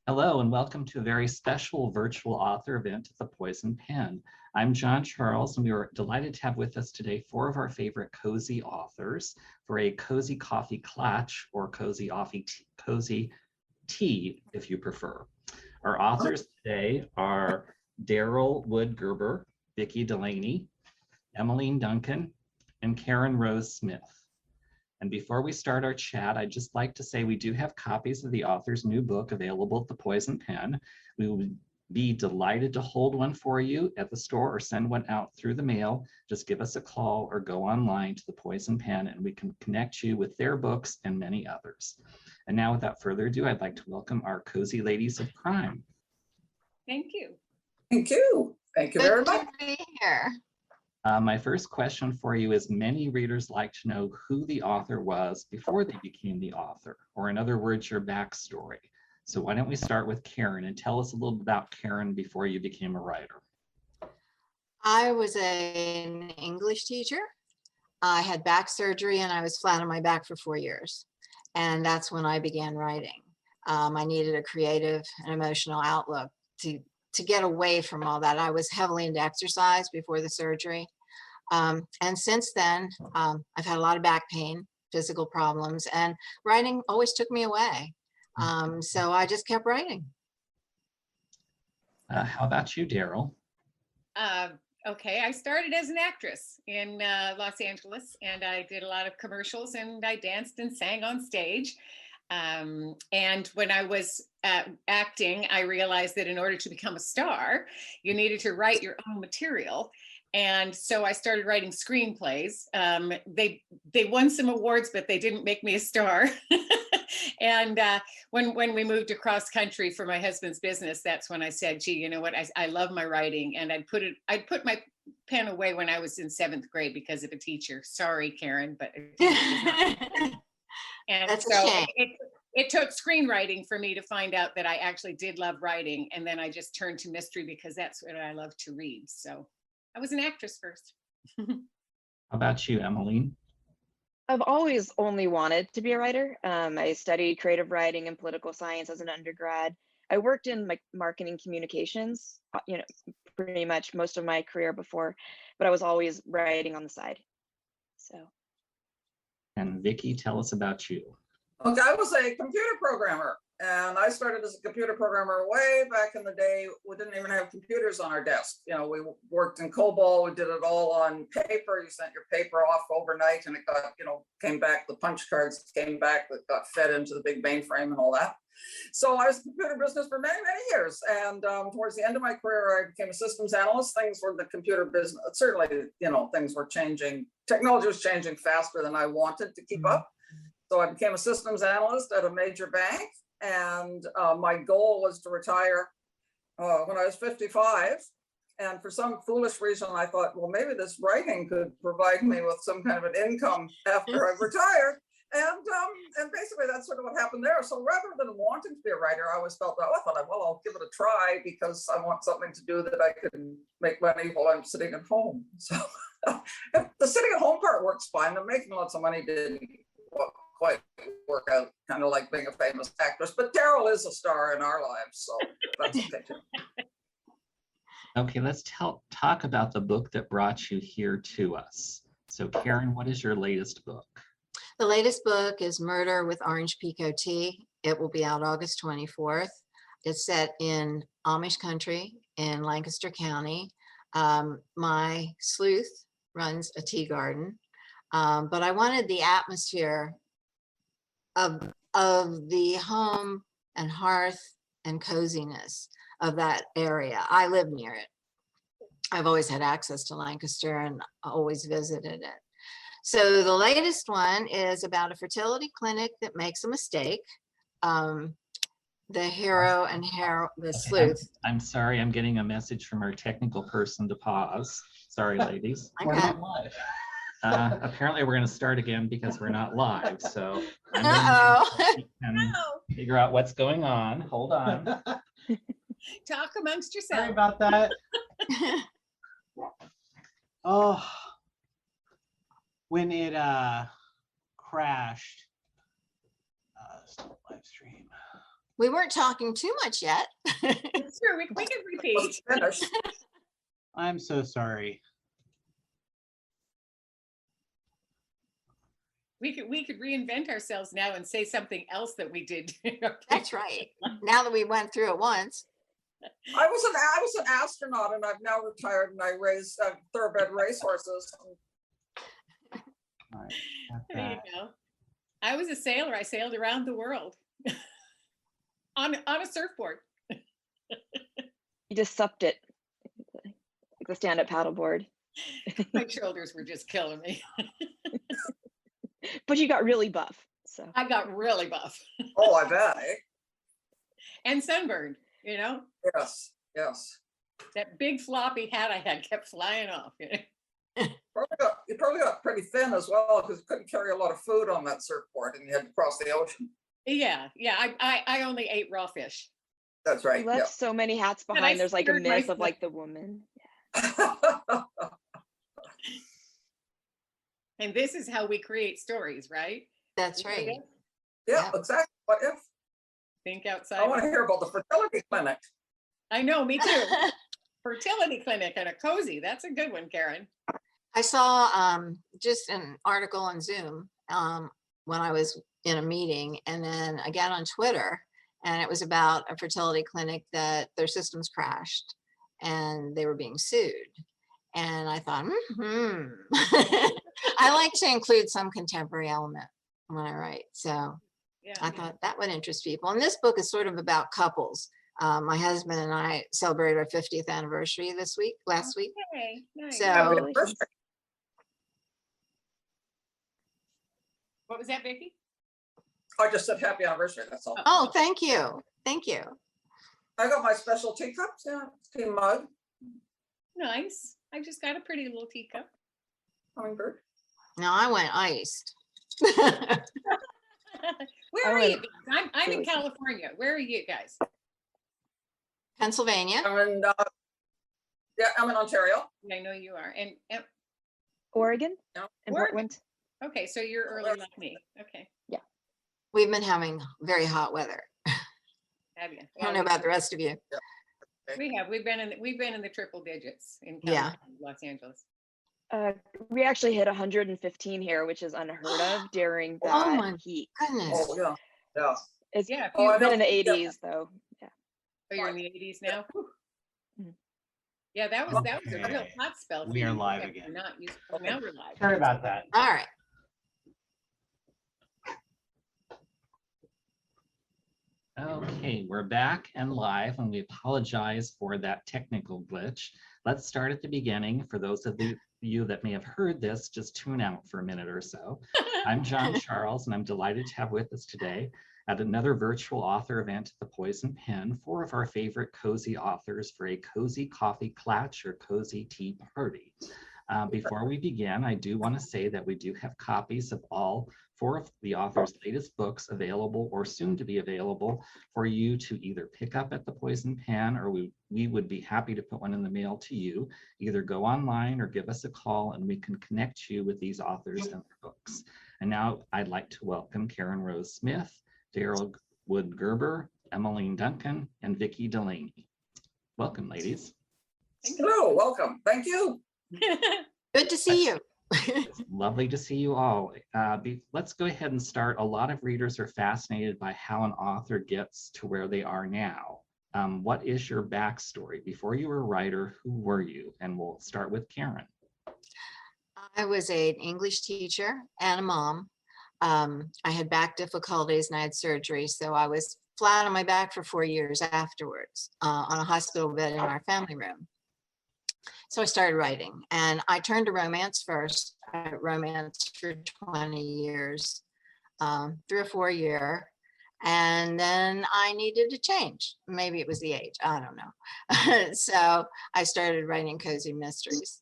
Hello and welcome to a very special virtual author event at the Poison Pen. I'm John Charles and we are delighted to have with us today four of our favorite cozy authors for a cozy coffee clatch or cozy tea if you prefer. Our authors today are Daryl Gerber, Vicki Delany, Emmiline Duncan, and Karen Rose Smith. And before we start our chat, I'd just like to say we do have copies of the author's new book available at the Poison Pen. We will be delighted to hold one for you at the store or send one out through the mail. Just give us a call or go online to the Poison Pen and we can connect you with their books and many others. And now without further ado, I'd like to welcome our cozy ladies of crime. Thank you. Thank you. Thank you very much. Good to be here. My first question for you is, many readers like to know who the author was before they became the author, or in other words, your backstory. So why don't we start with Karen and tell us a little bit about Karen before you became a writer. I was an English teacher. I had back surgery and I was flat on my back for 4 years. And that's when I began writing. I needed a creative and emotional outlook to get away from all that. I was heavily into exercise before the surgery. And since then, I've had a lot of back pain, physical problems, and writing always took me away. So I just kept writing. How about you, Daryl? Okay, I started as an actress in Los Angeles, and I did a lot of commercials, and I danced and sang on stage. And when I was acting, I realized that in order to become a star, you needed to write your own material. And so I started writing screenplays. They won some awards, but they didn't make me a star. And when we moved across country for my husband's business, that's when I said, gee, you know what, I love my writing. And I'd put my pen away when I was in 7th grade because of a teacher. Sorry, Karen, but and that's so it took screenwriting for me to find out that I actually did love writing. And then I just turned to mystery because that's what I love to read. So I was an actress first. How about you, Emmiline? I've always only wanted to be a writer. I studied creative writing and political science as an undergrad. I worked in marketing communications, pretty much most of my career before, but I was always writing on the side. So. And Vicki, tell us about you. Okay, I was a computer programmer, and I started as a computer programmer way back in the day. We didn't even have computers on our desk. We worked in COBOL. We did it all on paper. You sent your paper off overnight, and it got, came back. The punch cards came back that got fed into the big mainframe and all that. So I was in the computer business for many, many years. And towards the end of my career, I became a systems analyst. Things were the computer business. Certainly, things were changing. Technology was changing faster than I wanted to keep up. So I became a systems analyst at a major bank. And my goal was to retire when I was 55. And for some foolish reason, I thought, well, maybe this writing could provide me with some kind of an income after I retire. And basically that's sort of what happened there. So rather than wanting to be a writer, I always felt that, I'll give it a try because I want something to do that I can make money while I'm sitting at home. So the sitting at home part works fine. The making lots of money didn't quite work out, kind of like being a famous actress. But Daryl is a star in our lives, so that's okay too. Okay, let's talk about the book that brought you here to us. So Karen, what is your latest book? The latest book is Murder with Orange Pekoe Tea. It will be out August 24th. It's set in Amish country in Lancaster County. My sleuth runs a tea garden, but I wanted the atmosphere of the home and hearth and coziness of that area. I live near it. I've always had access to Lancaster and always visited it. So the latest one is about a fertility clinic that makes a mistake. The hero and the sleuth. I'm sorry, I'm getting a message from our technical person to pause. Sorry, ladies. Okay. We're not live. Apparently we're going to start again because we're not live. So I'm going to figure out what's going on. Hold on. Talk amongst yourselves. Sorry about that. Oh, when it crashed, stop live stream. We weren't talking too much yet. It's true, we can repeat. Finished. I'm so sorry. We could reinvent ourselves now and say something else that we did. That's right. Now that we went through it once. I was an astronaut, and I've now retired, and I raise thoroughbred racehorses. All right, got There you that. go. I was a sailor. I sailed around the world on a surfboard. You just supped it, like the stand-up paddleboard. My shoulders were just killing me. But you got really buff. So I got really buff Oh, I bet. Eh? and sunburned, you know, Yes, yes. that big floppy hat I had kept flying off. You know? You probably got pretty thin as well, because you couldn't carry a lot of food on that surfboard, and you had to cross the ocean. Yeah. I only ate raw fish. That's right. you left so many hats And I behind. There's like a speared my myth of foot. like the woman. Yeah. And this is how we create stories, right? That's right. Yeah, exactly. What if? Think I outside. want to hear about the fertility clinic. I know, me too. Fertility clinic and a cozy. That's a good one, Karen. I saw just an article on Zoom when I was in a meeting, and then again on Twitter, and it was about a fertility clinic that their systems crashed and they were being sued. And I thought, I like to include some contemporary element when I write. So Yeah. I thought that would interest people. And this book is sort of about couples. My husband and I celebrated our 50th anniversary last week. Okay, nice. So- Happy Congratulations. anniversary. What was that, Vicki? I just said happy anniversary, that's all. Oh, thank you. Thank you. I got my special teacups, yeah, tea mug, Nice. I just got a pretty little teacup. hummingbird. No, I went iced. Where I are you went guys? I'm in really- California. Where are you guys? Pennsylvania. And yeah, I'm in Ontario. I know you are. And Oregon No. and Oregon. Portland. okay, so you're early like me. Okay. We've been having very hot weather. Have you? I don't know about the rest of you. We have. We've been in the triple digits in Yeah. California, Los Angeles. We actually hit 115 here, which is unheard of during Oh that my heat. Goodness. Oh, yeah, yeah. It's Yeah. Oh, I been in the know. 80s though. Yeah. So you're in the 80s now. Whew. Mhm. Yeah, that was a real Okay. hot spell. for We are you. live Yeah, again. we're not used. Now we're live. Sorry about that. All right. Okay, we're back and live, and we apologize for that technical glitch. Let's start at the beginning. For those of you that may have heard this, just tune out for a minute or so. I'm John Charles, and I'm delighted to have with us today at another virtual author event at the Poison Pen, 4 of our favorite cozy authors for a cozy coffee clatch or cozy tea party. Before we begin, I do want to say that we do have copies of all 4 of the author's latest books available or soon to be available for you to either pick up at the Poison Pen, or we would be happy to put one in the mail to you. Either go online or give us a call and we can connect you with these authors and their books. And now I'd like to welcome Karen Rose Smith, Daryl Wood Gerber, Emmiline Duncan, and Vicki Delany. Welcome, ladies. Hello, welcome. Thank you. Good to see you. It's lovely to see you all. Let's go ahead and start. A lot of readers are fascinated by how an author gets to where they are now. What is your backstory? Before you were a writer, who were you? And we'll start with Karen. I was an English teacher and a mom. I had back difficulties and I had surgery, so I was flat on my back for 4 years afterwards on a hospital bed in our family room. So I started writing, and I turned to romance first. I wrote romance for 20 years, 3 or 4 a year. And then I needed to change. Maybe it was the age, I don't know. So I started writing cozy mysteries.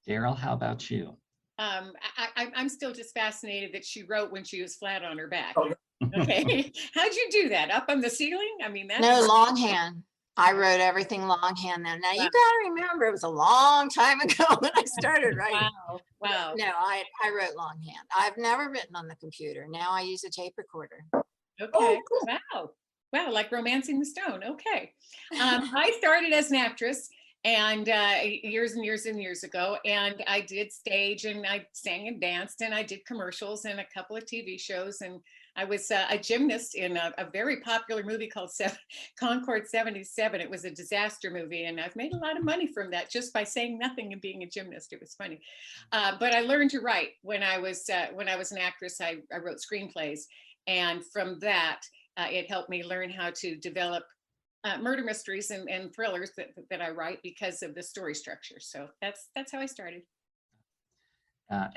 Daryl, how about you? I'm still just fascinated that she wrote when she was flat on her back. Oh, Okay. How'd you do that? Up on the ceiling? I mean, that's No, longhand. I wrote everything longhand then. Now you Wow. gotta remember, it was a long time ago when I started writing. wow. Wow. No, I wrote longhand. I've never written on the computer. Now I use a tape recorder. Okay. Oh, cool. Wow. Wow, like Romancing the Stone. Okay. I started as an actress and years and years and years ago, and I did stage and I sang and danced and I did commercials and a couple of TV shows, and I was a gymnast in a very popular movie called Concord 77. It was a disaster movie, and I've made a lot of money from that just by saying nothing and being a gymnast. It was funny. But I learned to write when I was an actress. I wrote screenplays, and from that, it helped me learn how to develop murder mysteries and thrillers that I write because of the story structure. So that's how I started.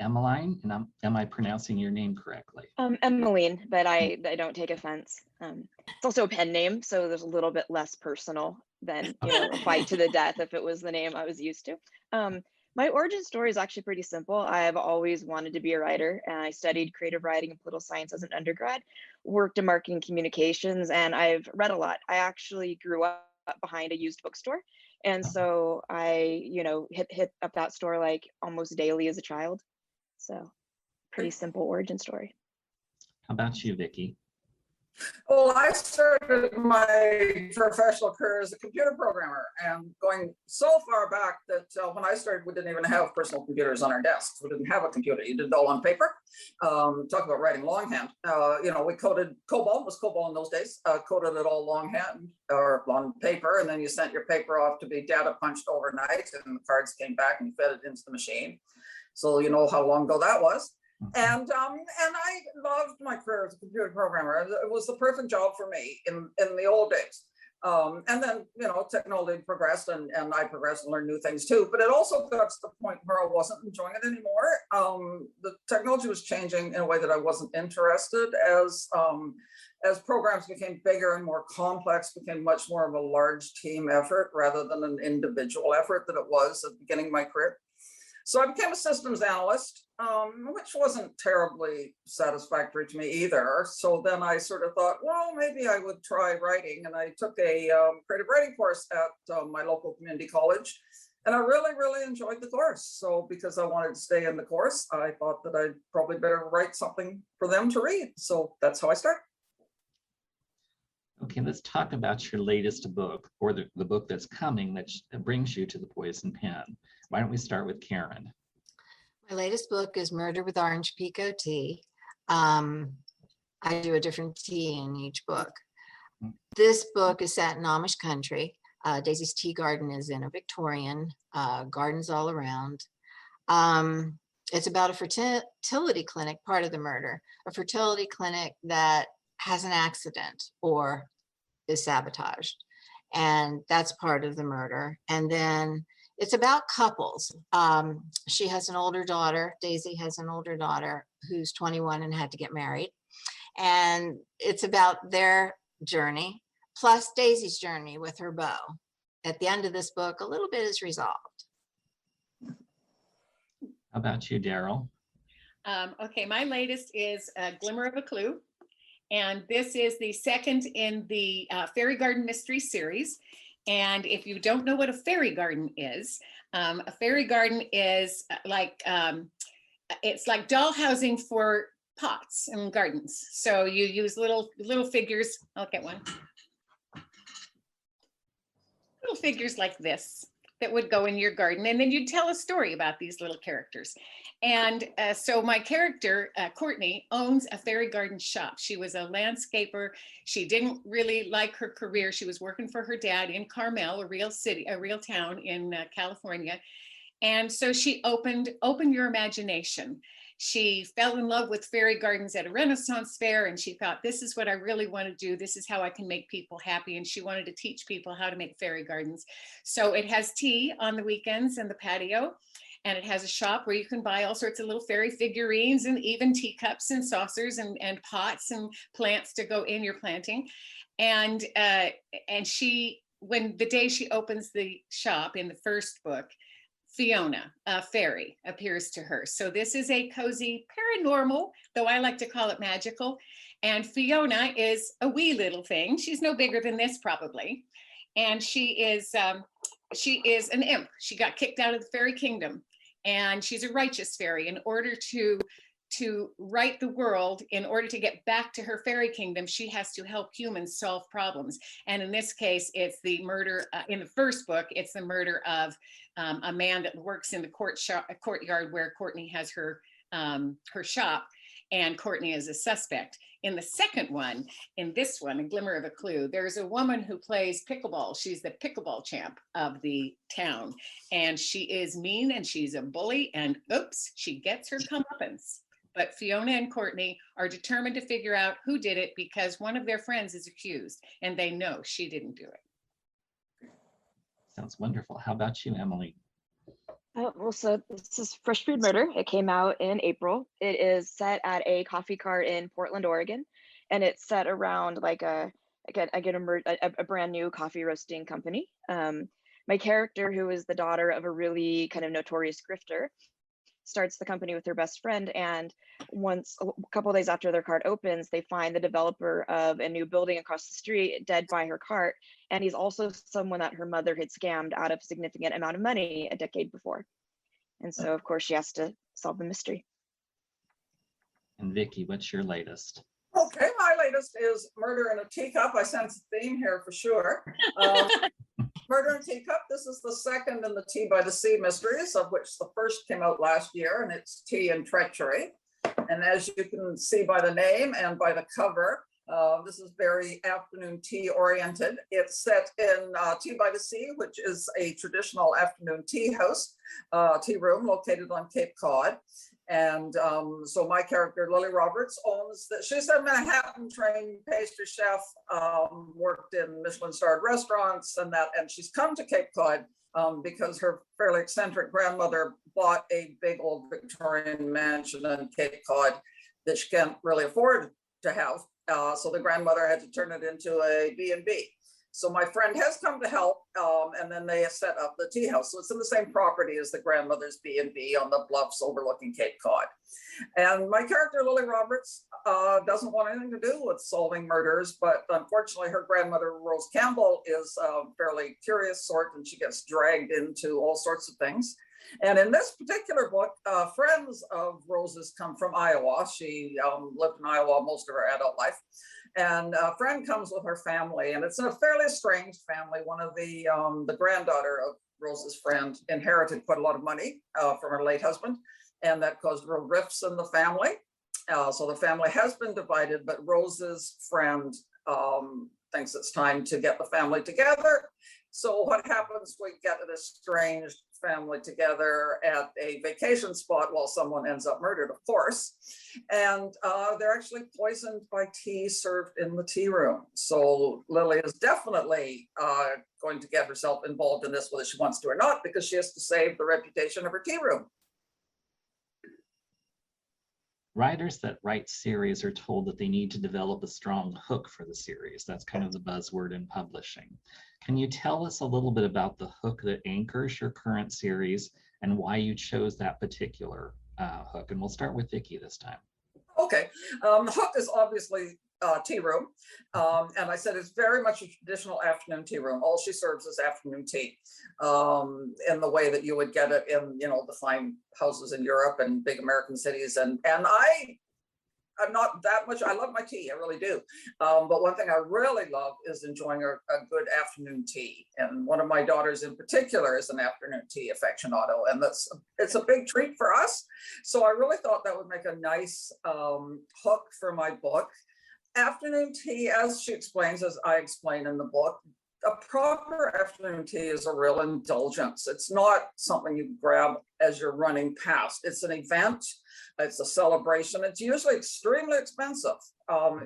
Emmiline, and am I pronouncing your name correctly? Emmeline, but I don't take offense. It's also a pen name, so there's a little bit less personal than, you know, a fight to the death if it was the name I was used to. My origin story is actually pretty simple. I've always wanted to be a writer, and I studied creative writing and political science as an undergrad, worked in marketing communications, and I've read a lot. I actually grew up behind a used bookstore. And so I, you know, hit up that store like almost daily as a child. So pretty simple origin story. How about you, Vicki? Well, I started my professional career as a computer programmer, and going so far back that when I started, we didn't even have personal computers on our desks. We didn't have a computer. You did it all on paper. Talk about writing longhand. You know, we coded COBOL, it was COBOL in those days, coded it all longhand or on paper, and then you sent your paper off to be data punched overnight, and the cards came back and you fed it into the machine. So you know how long ago that was. And I loved my career as a computer programmer. It was the perfect job for me in the old days. And then, you know, technology progressed and I progressed and learned new things too. But it also got to the point where I wasn't enjoying it anymore. The technology was changing in a way that I wasn't interested as programs became bigger and more complex, became much more of a large team effort rather than an individual effort that it was at the beginning of my career. So I became a systems analyst, which wasn't terribly satisfactory to me either. So then I sort of thought, well, maybe I would try writing. And I took a creative writing course at my local community college. And I really, really enjoyed the course. So because I wanted to stay in the course, I thought that I'd probably better write something for them to read. So that's how I started. Okay, let's talk about your latest book, or the book that's coming that brings you to the poison pen. Why don't we start with Karen? My latest book is Murder with Orange Pekoe Tea. I do a different tea in each book. This book is set in Amish country. Daisy's tea garden is in a Victorian, gardens all around. It's about a fertility clinic, part of the murder, a fertility clinic that has an accident or is sabotaged. And that's part of the murder. And then it's about couples. She has an older daughter. Daisy has an older daughter who's 21 and had to get married. And it's about their journey, plus Daisy's journey with her beau. At the end of this book, a little bit is resolved. How about you, Daryl? Okay, my latest is A Glimmer of a Clue. And this is the second in the Fairy Garden Mystery Series. And if you don't know what a fairy garden is like, it's like doll housing for pots and gardens. So you use little figures. I'll get one. Little figures like this that would go in your garden. And then you'd tell a story about these little characters. And so my character, Courtney, owns a fairy garden shop. She was a landscaper. She didn't really like her career. She was working for her dad in Carmel, a real town in California. And so she opened Open Your Imagination. She fell in love with fairy gardens at a Renaissance fair, and she thought, this is what I really want to do. This is how I can make people happy. And she wanted to teach people how to make fairy gardens. So it has tea on the weekends in the patio. And it has a shop where you can buy all sorts of little fairy figurines and even teacups and saucers and pots and plants to go in your planting. And she, when the day she opens the shop in the first book, Fiona, a fairy, appears to her. So this is a cozy paranormal, though I like to call it magical. And Fiona is a wee little thing. She's no bigger than this probably. And she is an imp. She got kicked out of the fairy kingdom. And she's a righteous fairy. In order to to right the world, in order to get back to her fairy kingdom, she has to help humans solve problems. And in this case, it's the murder, in the first book, it's the murder of a man that works in the courtyard where Courtney has her shop, and Courtney is a suspect. In the second one, in this one, A Glimmer of a Clue, there's a woman who plays pickleball. She's the pickleball champ of the town, and she is mean and she's a bully, and oops, she gets her comeuppance. But Fiona and Courtney are determined to figure out who did it, because one of their friends is accused and they know she didn't do it. Sounds wonderful. How about you, Emily? Well, so this is Fresh Food Murder. It came out in April. It is set at a coffee cart in Portland, Oregon, and it's set around like a brand new coffee roasting company. My character, who is the daughter of a really kind of notorious grifter, starts the company with her best friend, and once a couple of days after their cart opens, they find the developer of a new building across the street dead by her cart, and he's also someone that her mother had scammed out of a significant amount of money a decade before. And so of course she has to solve the mystery. And Vicki, what's your latest? Okay, my latest is Murder in a Teacup. I sense a theme here for sure. Murder in a Teacup. This is the second in the Tea by the Sea mysteries, of which the first came out last year, and it's Tea and Treachery. And as you can see by the name and by the cover, this is very afternoon tea oriented. It's set in Tea by the Sea, which is a traditional afternoon tea house, tea room located on Cape Cod. And so my character, Lily Roberts, owns that. She's a Manhattan trained pastry chef, worked in Michelin starred restaurants and that, and she's come to Cape Cod because her fairly eccentric grandmother bought a big old Victorian mansion in Cape Cod that she can't really afford to have. So the grandmother had to turn it into a B&B. So my friend has come to help, and then they set up the tea house. So it's in the same property as the grandmother's B&B on the bluffs overlooking Cape Cod. And my character, Lily Roberts, doesn't want anything to do with solving murders, but unfortunately her grandmother, Rose Campbell, is a fairly curious sort, and she gets dragged into all sorts of things. And in this particular book, friends of Rose's come from Iowa. She lived in Iowa most of her adult life. And a friend comes with her family, and it's a fairly estranged family. One of the granddaughter of Rose's friend inherited quite a lot of money from her late husband, and that caused real rifts in the family. So the family has been divided, but Rose's friend thinks it's time to get the family together. So what happens, we get an estranged family together at a vacation spot while someone ends up murdered, of course. And they're actually poisoned by tea served in the tea room. So Lily is definitely going to get herself involved in this, whether she wants to or not, because she has to save the reputation of her tea room. Writers that write series are told that they need to develop a strong hook for the series. That's kind of the buzzword in publishing. Can you tell us a little bit about the hook that anchors your current series and why you chose that particular hook? And we'll start with Vicki this time. Okay, the hook is obviously tea room. And I said it's very much a traditional afternoon tea room. All she serves is afternoon tea in the way that you would get it in, you know, the fine houses in Europe and big American cities. And I'm not that much, I love my tea, I really do. But one thing I really love is enjoying a good afternoon tea. And one of my daughters in particular is an afternoon tea aficionado, and it's a big treat for us. So I really thought that would make a nice hook for my book. Afternoon tea, as she explains, as I explain in the book, a proper afternoon tea is a real indulgence. It's not something you grab as you're running past. It's an event, it's a celebration. It's usually extremely expensive,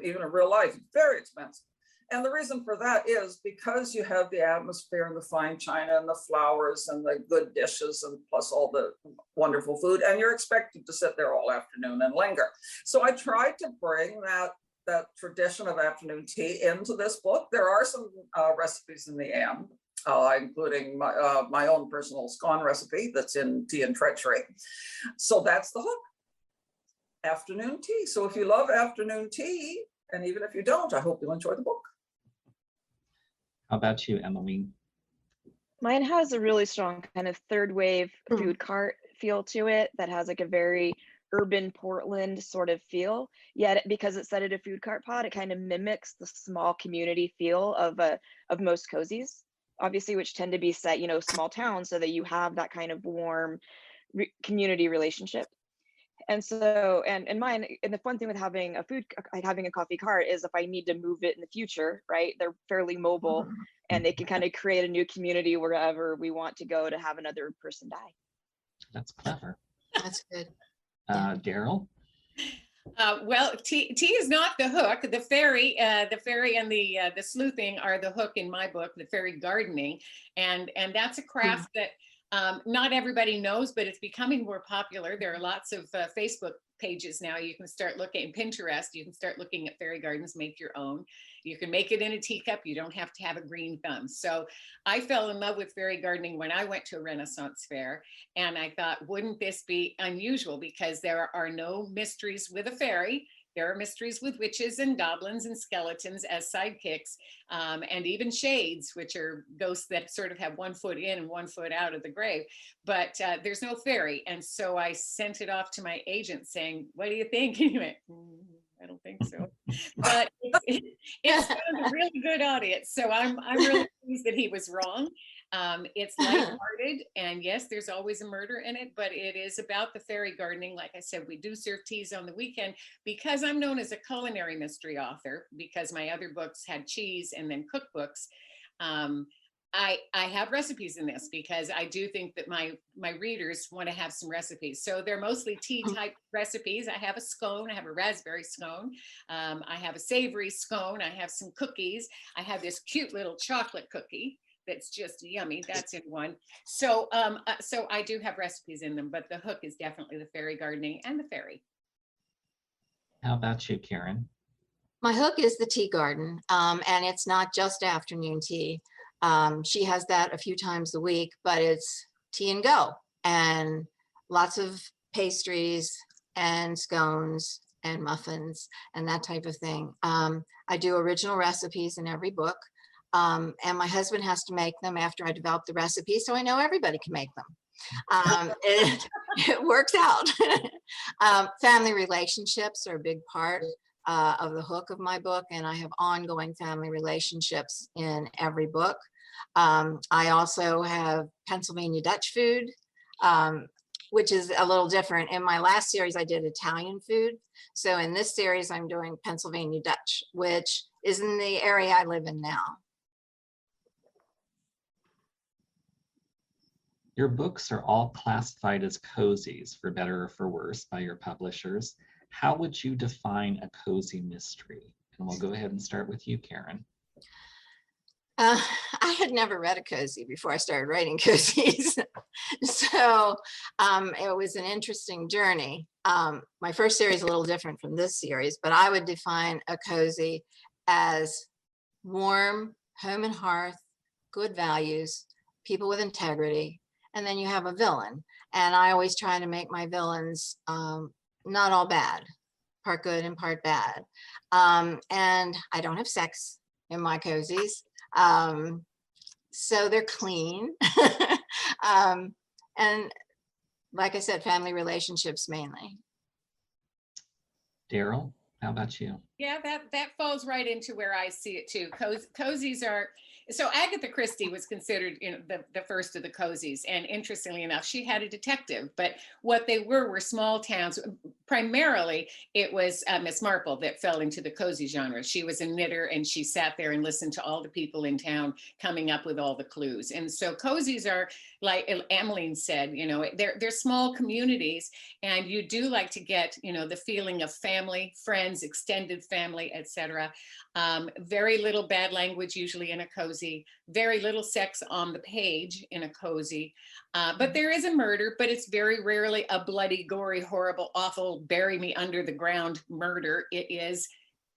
even in real life, very expensive. And the reason for that is because you have the atmosphere and the fine china and the flowers and the good dishes and plus all the wonderful food, and you're expected to sit there all afternoon and linger. So I tried to bring that tradition of afternoon tea into this book. There are some recipes in the end, including my own personal scone recipe that's in Tea and Treachery. So that's the hook, afternoon tea. So if you love afternoon tea, and even if you don't, I hope you'll enjoy the book. How about you, Emmiline? Mine has a really strong kind of third wave food cart feel to it that has like a very urban Portland sort of feel. Yet because it's set at a food cart pod, it kind of mimics the small community feel of most cozies, obviously, which tend to be set, you know, small towns, so that you have that kind of warm community relationship. And so, and mine, and the fun thing with having having a coffee cart is if I need to move it in the future, right? They're fairly mobile and they can kind of create a new community wherever we want to go to have another person die. That's clever. That's good. Daryl? Well, tea is not the hook. The fairy and the sleuthing are the hook in my book, the fairy gardening, and that's a craft that not everybody knows, but it's becoming more popular. There are lots of Facebook pages now. You can start looking, Pinterest, you can start looking at fairy gardens, make your own. You can make it in a teacup. You don't have to have a green thumb. So I fell in love with fairy gardening when I went to a Renaissance fair. And I thought, wouldn't this be unusual? Because there are no mysteries with a fairy. There are mysteries with witches and goblins and skeletons as sidekicks, and even shades, which are ghosts that sort of have 1 foot in and 1 foot out of the grave. But there's no fairy. And so I sent it off to my agent saying, what do you think? And he went, I don't think so. But it's found a really good audience. So I'm really pleased that he was wrong. It's lighthearted, and yes, there's always a murder in it, but it is about the fairy gardening. Like I said, we do serve teas on the weekend because I'm known as a culinary mystery author, because my other books had cheese and then cookbooks. I have recipes in this because I do think that my readers want to have some recipes. So they're mostly tea type recipes. I have a scone, I have a raspberry scone. I have a savory scone. I have some cookies. I have this cute little chocolate cookie that's just yummy. That's in one. So so I do have recipes in them, but the hook is definitely the fairy gardening and the fairy. How about you, Karen? My hook is the tea garden, and it's not just afternoon tea. She has that a few times a week, but it's tea and go, and lots of pastries and scones and muffins and that type of thing. I do original recipes in every book. And my husband has to make them after I develop the recipe, so I know everybody can make them. It works out. Family relationships are a big part of the hook of my book, and I have ongoing family relationships in every book. I also have Pennsylvania Dutch food, which is a little different. In my last series, I did Italian food. So in this series, I'm doing Pennsylvania Dutch, which is in the area I live in now. Your books are all classified as cozies, for better or for worse, by your publishers. How would you define a cozy mystery? And we'll go ahead and start with you, Karen. I had never read a cozy before I started writing cozies. So it was an interesting journey. My first series is a little different from this series, but I would define a cozy as warm, home and hearth, good values, people with integrity, and then you have a villain. And I always try to make my villains not all bad, part good and part bad. And I don't have sex in my cozies. So they're clean. And like I said, family relationships mainly. Daryl, how about you? Yeah, that falls right into where I see it too. Cozies are, so Agatha Christie was considered, you know, the first of the cozies. And interestingly enough, she had a detective, but what they were small towns. Primarily, it was Miss Marple that fell into the cozy genre. She was a knitter, and she sat there and listened to all the people in town coming up with all the clues. And so cozies are, like Emmiline said, you know, they're small communities, and you do like to get, you know, the feeling of family, friends, extended family, etc. Very little bad language usually in a cozy, very little sex on the page in a cozy, but there is a murder, but it's very rarely a bloody, gory, horrible, awful, bury me under the ground murder. It is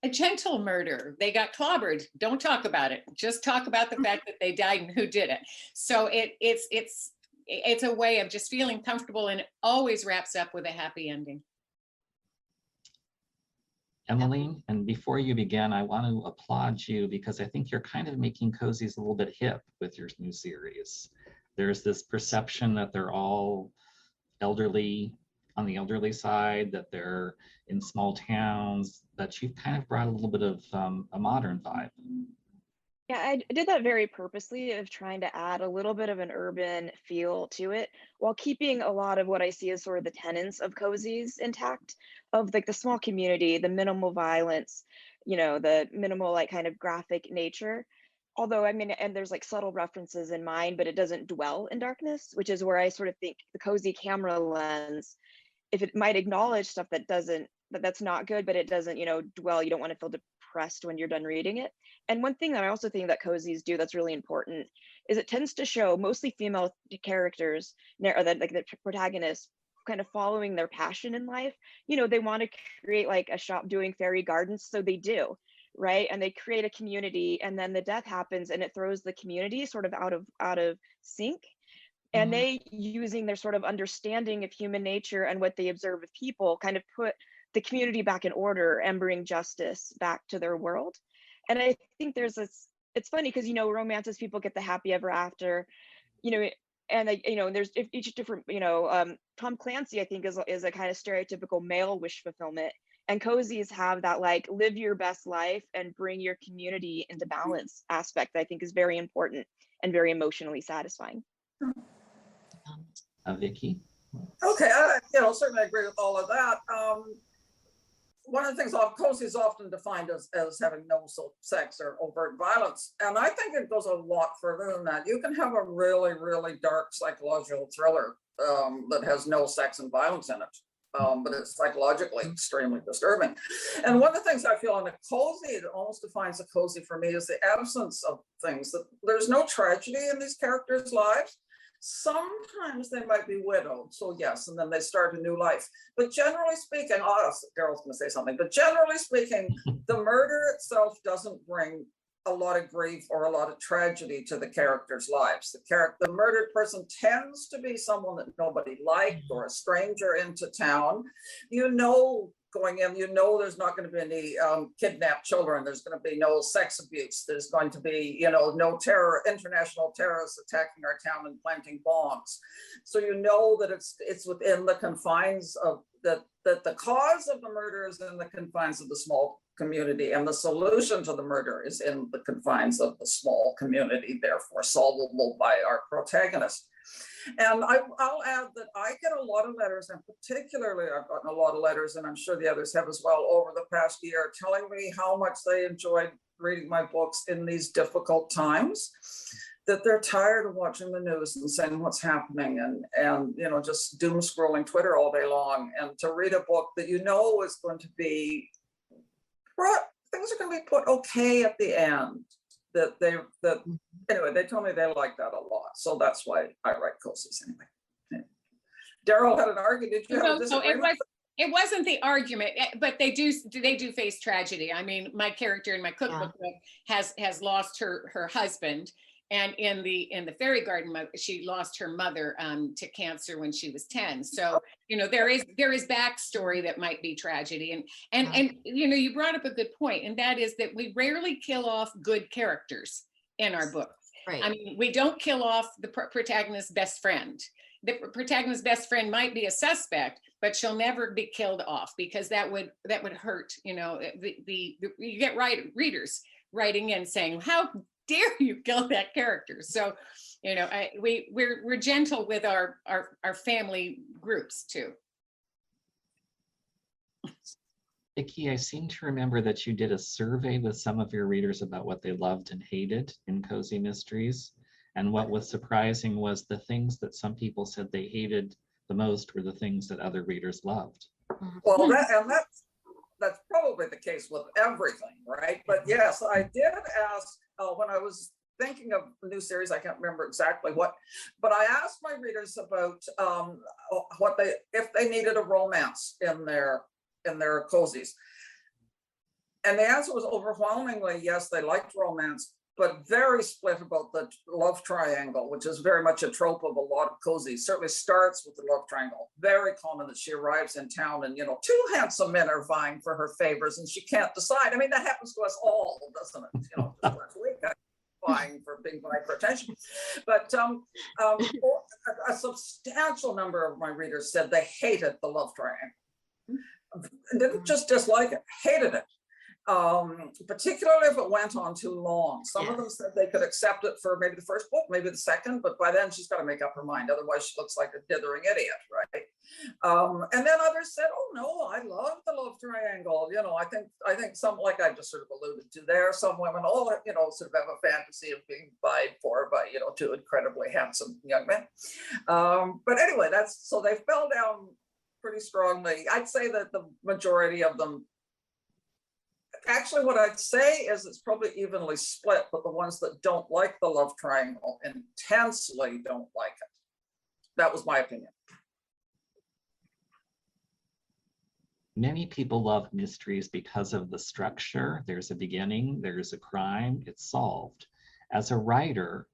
a gentle murder. They got clobbered. Don't talk about it. Just talk about the fact that they died and who did it. So it's a way of just feeling comfortable, and it always wraps up with a happy ending. Emmiline, and before you begin, I want to applaud you because I think you're kind of making cozies a little bit hip with your new series. There's this perception that they're all elderly, on the elderly side, that they're in small towns, that you've kind of brought a little bit of a modern vibe. Yeah, I did that very purposely of trying to add a little bit of an urban feel to it while keeping a lot of what I see as sort of the tenets of Cozies intact, of like the small community, the minimal violence, the minimal like kind of graphic nature. Although, I mean, and there's like subtle references in mine, but it doesn't dwell in darkness, which is where I sort of think the cozy camera lens, if it might acknowledge stuff that's not good, but it doesn't, dwell, you don't want to feel depressed when you're done reading it. And one thing that I also think that Cozies do that's really important is it tends to show mostly female characters, or that like the protagonists, kind of following their passion in life. They want to create like a shop doing fairy gardens, so they do, right? And they create a community, and then the death happens and it throws the community sort of out of sync. And they, using their sort of understanding of human nature and what they observe of people, kind of put the community back in order and bring justice back to their world. And I think there's this, it's funny because, romances, people get the happy ever after, and there's each different, Tom Clancy, I think is a kind of stereotypical male wish fulfillment. And Cozies have that like live your best life and bring your community into balance aspect that I think is very important and very emotionally satisfying. Vicki? Okay, certainly agree with all of that. One of the things Cozies is often defined as having no sex or overt violence. And I think it goes a lot further than that. You can have a really, really dark psychological thriller that has no sex and violence in it. But it's psychologically extremely disturbing. And one of the things I feel in a cozy that almost defines a cozy for me is the absence of things. That there's no tragedy in these characters' lives. Sometimes they might be widowed, so yes, and then they start a new life. But generally speaking, Daryl's going to say something, but generally speaking, the murder itself doesn't bring a lot of grief or a lot of tragedy to the characters' lives. The murdered person tends to be someone that nobody liked or a stranger into town. Going in, there's not going to be any kidnapped children. There's going to be no sex abuse. There's going to be, no international terrorists attacking our town and planting bombs. So that it's within the confines of that the cause of the murder is in the confines of the small community, and the solution to the murder is in the confines of the small community, therefore solvable by our protagonist. And I'll add that I get a lot of letters, and particularly I've gotten a lot of letters, and I'm sure the others have as well, over the past year, telling me how much they enjoyed reading my books in these difficult times, that they're tired of watching the news and saying what's happening and just doom scrolling Twitter all day long, and to read a book that is going to be, things are going to be put okay at the end. Anyway, they told me they like that a lot, so that's why I write Cozies anyway. Daryl had an argument. Did you have a disagreement? It wasn't the argument, but they do face tragedy. I mean, my character in my cookbook has lost her husband, and in the fairy garden, she lost her mother to cancer when she was 10. So there is backstory that might be tragedy, and you brought up a good point, and that is that we rarely kill off good characters in our books. Right. I mean, we don't kill off the protagonist's best friend. The protagonist's best friend might be a suspect, but she'll never be killed off, because that would hurt. You get readers writing in saying, "How dare you kill that character?" So, we're gentle with our family groups too. Vicki, I seem to remember that you did a survey with some of your readers about what they loved and hated in Cozy Mysteries. And what was surprising was the things that some people said they hated the most were the things that other readers loved. Well, that's probably the case with everything, right? But yes, I did ask when I was thinking of the new series, I can't remember exactly what, but I asked my readers about if they needed a romance in their cozies. And the answer was overwhelmingly yes, they liked romance, but very split about the love triangle, which is very much a trope of a lot of cozies. Certainly starts with the love triangle. Very common that she arrives in town and, two handsome men are vying for her favors and she can't decide. I mean, that happens to us all, doesn't it? Just last week, vying for attention. But a substantial number of my readers said they hated the love triangle. Didn't just dislike it, hated it. Particularly if it went on too long. Some of them said they could accept it for maybe the first book, maybe the second, but by then she's got to make up her mind. Otherwise, she looks like a dithering idiot, right? And then others said, "Oh no, I love the love triangle." You know, I think some, like I just sort of alluded to there, some women all, you know, sort of have a fantasy of being vied for by, you know, two incredibly handsome young men. But anyway, so they fell down pretty strongly. I'd say that the majority of them. Actually, what I'd say is it's probably evenly split, but the ones that don't like the love triangle intensely don't like it. That was my opinion. Many people love mysteries because of the structure. There's a beginning, there's a crime, it's solved. As a writer,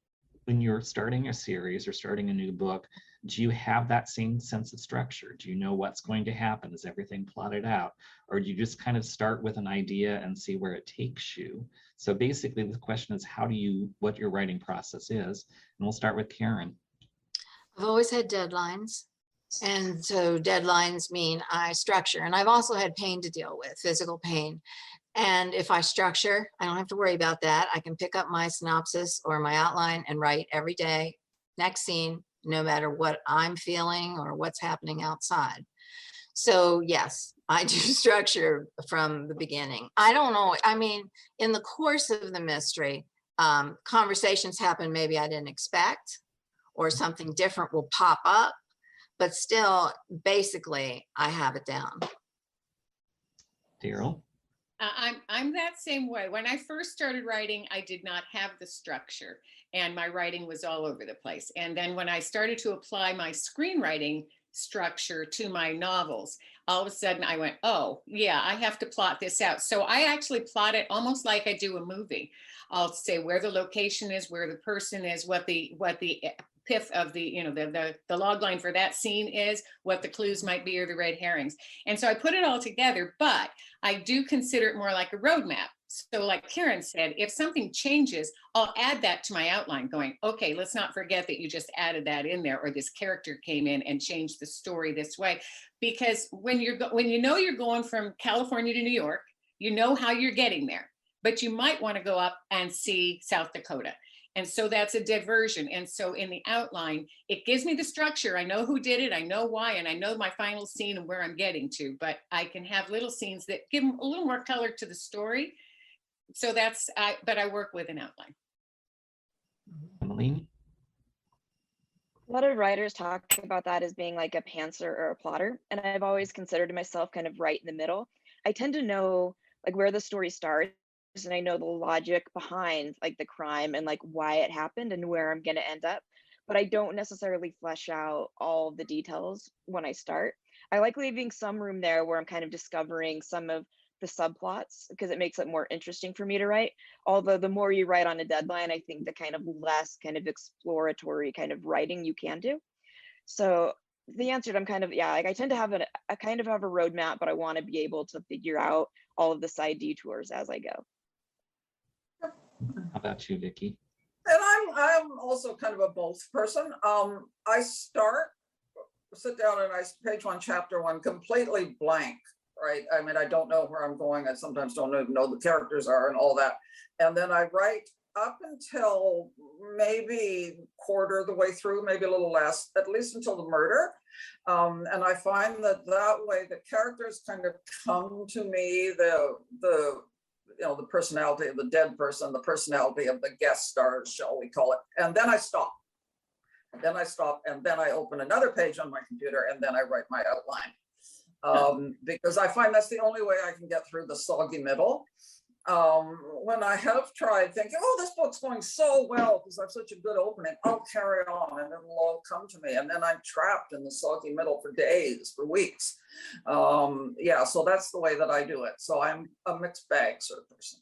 when you're starting a series or starting a new book, do you have that same sense of structure? Do you know what's going to happen? Is everything plotted out? Or do you just kind of start with an idea and see where it takes you? So basically the question is, what your writing process is. And we'll start with Karen. I've always had deadlines. And so deadlines mean I structure. And I've also had pain to deal with, physical pain. And if I structure, I don't have to worry about that. I can pick up my synopsis or my outline and write every day, next scene, no matter what I'm feeling or what's happening outside. So yes, I do structure from the beginning. I don't know. I mean, in the course of the mystery, conversations happen maybe I didn't expect, or something different will pop up, but still, basically, I have it down. Daryl? I'm that same way. When I first started writing, I did not have the structure and my writing was all over the place. And then when I started to apply my screenwriting structure to my novels, all of a sudden I went, oh yeah, I have to plot this out. So I actually plot it almost like I do a movie. I'll say where the location is, where the person is, what the pith of the, you know, the log line for that scene is, what the clues might be, or the red herrings. And so I put it all together, but I do consider it more like a roadmap. So like Karen said, if something changes, I'll add that to my outline going, okay, let's not forget that you just added that in there, or this character came in and changed the story this way. Because when you know you're going from California to New York, you know how you're getting there, but you might want to go up and see South Dakota. And so that's a diversion. And so in the outline, it gives me the structure. I know who did it, I know why, and I know my final scene and where I'm getting to, but I can have little scenes that give them a little more color to the story. So but I work with an outline. Emmiline? A lot of writers talk about that as being like a pantser or a plotter. And I've always considered myself kind of right in the middle. I tend to know like where the story starts, and I know the logic behind like the crime and like why it happened and where I'm going to end up, but I don't necessarily flesh out all the details when I start. I like leaving some room there where I'm kind of discovering some of the subplots because it makes it more interesting for me to write. Although the more you write on a deadline, I think the kind of less kind of exploratory kind of writing you can do. So the answer to I'm kind of, yeah, like I tend to have I kind of have a roadmap, but I want to be able to figure out all of the side detours as I go. How about you, Vicki? And I'm also kind of a both person. I sit down and I page one, chapter one, completely blank, right? I mean, I don't know where I'm going. I sometimes don't even know the characters are and all that. And then I write up until maybe quarter of the way through, maybe a little less, at least until the murder. And I find that way the characters kind of come to me, the personality of the dead person, the personality of the guest stars, shall we call it. And then I stop. And then I open another page on my computer and then I write my outline. Because I find that's the only way I can get through the soggy middle. When I have tried thinking, oh, this book's going so well because I've such a good opening, I'll carry on and it'll all come to me. And then I'm trapped in the soggy middle for days, for weeks. So that's the way that I do it. So I'm a mixed bag sort of person.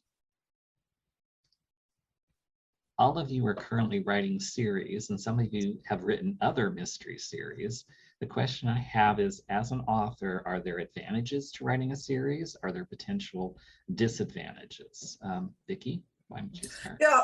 All of you are currently writing series, and some of you have written other mystery series. The question I have is, as an author, are there advantages to writing a series? Are there potential disadvantages? Vicki, why don't you start? Yeah,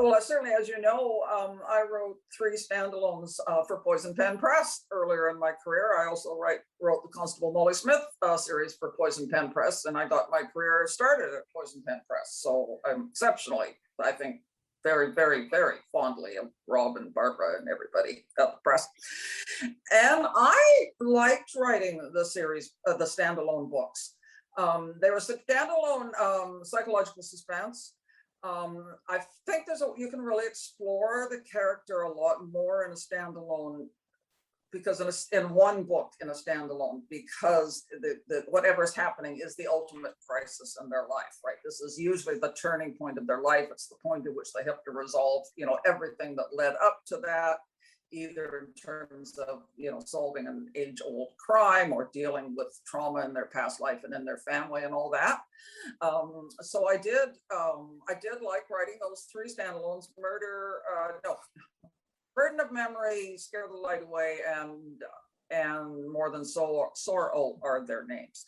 Well, certainly, as you know, I wrote 3 standalones for Poison Pen Press earlier in my career. I also wrote the Constable Molly Smith series for Poison Pen Press, and I got my career started at Poison Pen Press. So I'm exceptionally, I think, very, very, very fondly of Rob and Barbara and everybody at the press. And I liked writing the series, the standalone books. They were standalone psychological suspense. I think you can really explore the character a lot more in a standalone, because in one book in a standalone, because whatever's happening is the ultimate crisis in their life, right? This is usually the turning point of their life. It's the point at which they have to resolve, everything that led up to that, either in terms of, solving an age-old crime or dealing with trauma in their past life and in their family and all that. So I did like writing those 3 standalones: Burden of Memory, Scare the Light Away, and More Than Sorrow are their names.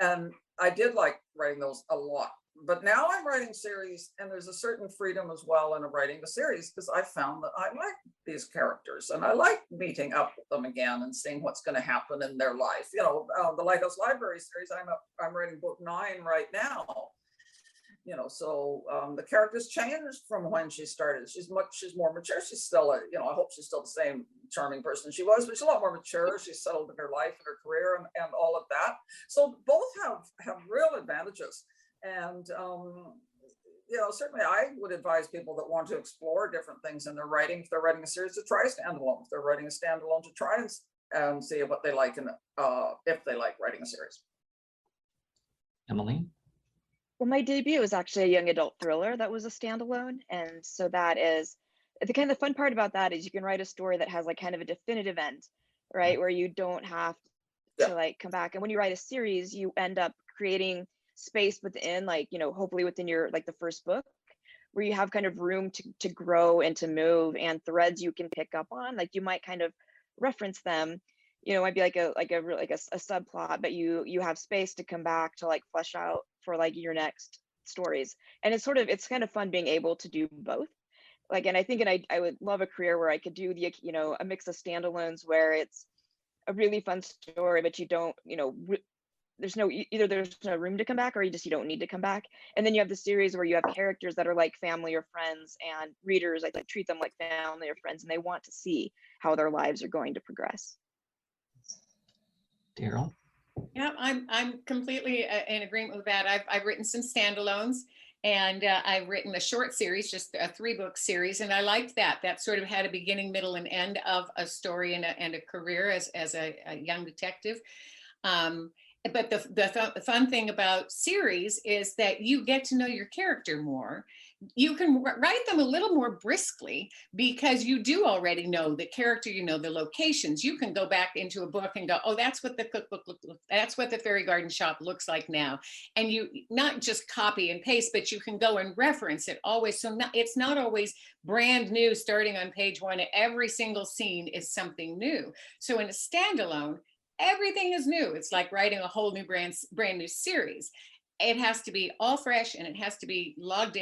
And I did like writing those a lot. But now I'm writing series, and there's a certain freedom as well in writing the series, because I found that I like these characters and I like meeting up with them again and seeing what's going to happen in their life. The Lighthouse Library series, I'm writing book 9 right now. So the character's changed from when she started. She's more mature. She's still I hope she's still the same charming person she was, but she's a lot more mature. She's settled in her life and her career and all of that. So both have real advantages. And, certainly I would advise people that want to explore different things in their writing, if they're writing a series, to try standalone. If they're writing a standalone, to try and see what they like, and if they like writing a series. Emily? Well, my debut was actually a young adult thriller that was a standalone. And so that is the fun part about that is you can write a story that has like kind of a definitive end, right? Where you don't have to like come back. And when you write a series, you end up creating space within, like, hopefully within your, like, the first book, where you have kind of room to grow and to move, and threads you can pick up on. Like, you might kind of reference them, might be like a subplot, but you have space to come back to like flesh out for like your next stories. And it's kind of fun being able to do both. Like, and I would love a career where I could do a mix of standalones where it's a really fun story, but you don't, there's no room to come back, or you don't need to come back. And then you have the series where you have characters that are like family or friends, and readers like treat them like family or friends, and they want to see how their lives are going to progress. Daryl? Yeah, I'm completely in agreement with that. I've written some standalones, and I've written a short series, just a 3-book series, and I liked that. That sort of had a beginning, middle, and end of a story and a career as a young detective. But the fun thing about series is that you get to know your character more. You can write them a little more briskly because you do already know the character, the locations. You can go back into a book and go, oh, that's what the cookbook looks like. That's what the fairy garden shop looks like now. And you not just copy and paste, but you can go and reference it always. So it's not always brand new starting on page 1. Every single scene is something new. So in a standalone, everything is new. It's like writing a whole new brand new series. It has to be all fresh, and it has to be logged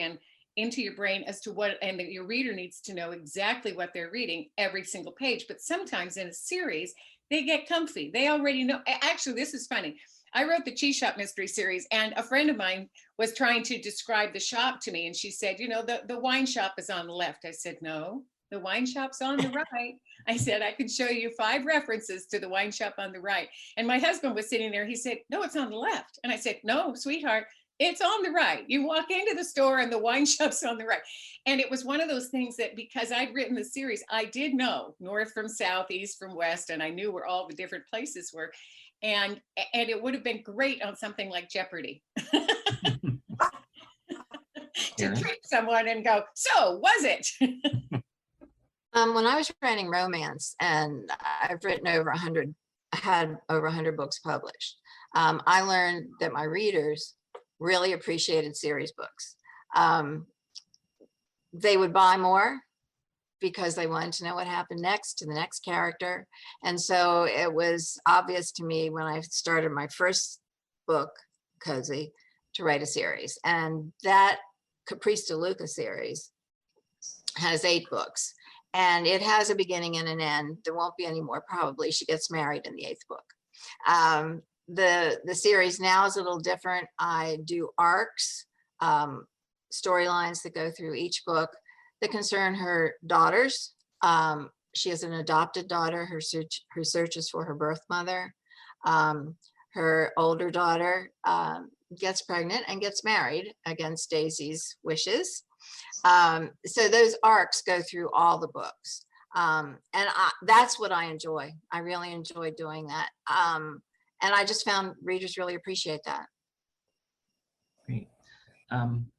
into your brain as to what, and your reader needs to know exactly what they're reading every single page. But sometimes in a series, they get comfy. They already know. Actually, this is funny. I wrote the Cheese Shop Mystery Series, and a friend of mine was trying to describe the shop to me. And she said, the wine shop is on the left. I said, no, the wine shop's on the right. I said, I could show you 5 references to the wine shop on the right. And my husband was sitting there. He said, no, it's on the left. And I said, no, sweetheart, it's on the right. You walk into the store and the wine shop's on the right. And it was one of those things that, because I'd written the series, I did know north from south, east from west, and I knew where all the different places were. And it would have been great on something like Jeopardy. To trick someone and go, so was it? When I was writing romance, and I've written had over 100 books published, I learned that my readers really appreciated series books. They would buy more because they wanted to know what happened next to the next character. And so it was obvious to me when I started my first book, Cozy, to write a series. And that Caprice de Luca series has 8 books, and it has a beginning and an end. There won't be any more, probably. She gets married in the 8th book. The series now is a little different. I do arcs, storylines that go through each book that concern her daughters. She has an adopted daughter who searches for her birth mother. Her older daughter gets pregnant and gets married against Daisy's wishes. So those arcs go through all the books. That's what I enjoy. I really enjoy doing that. And I just found readers really appreciate that. Great.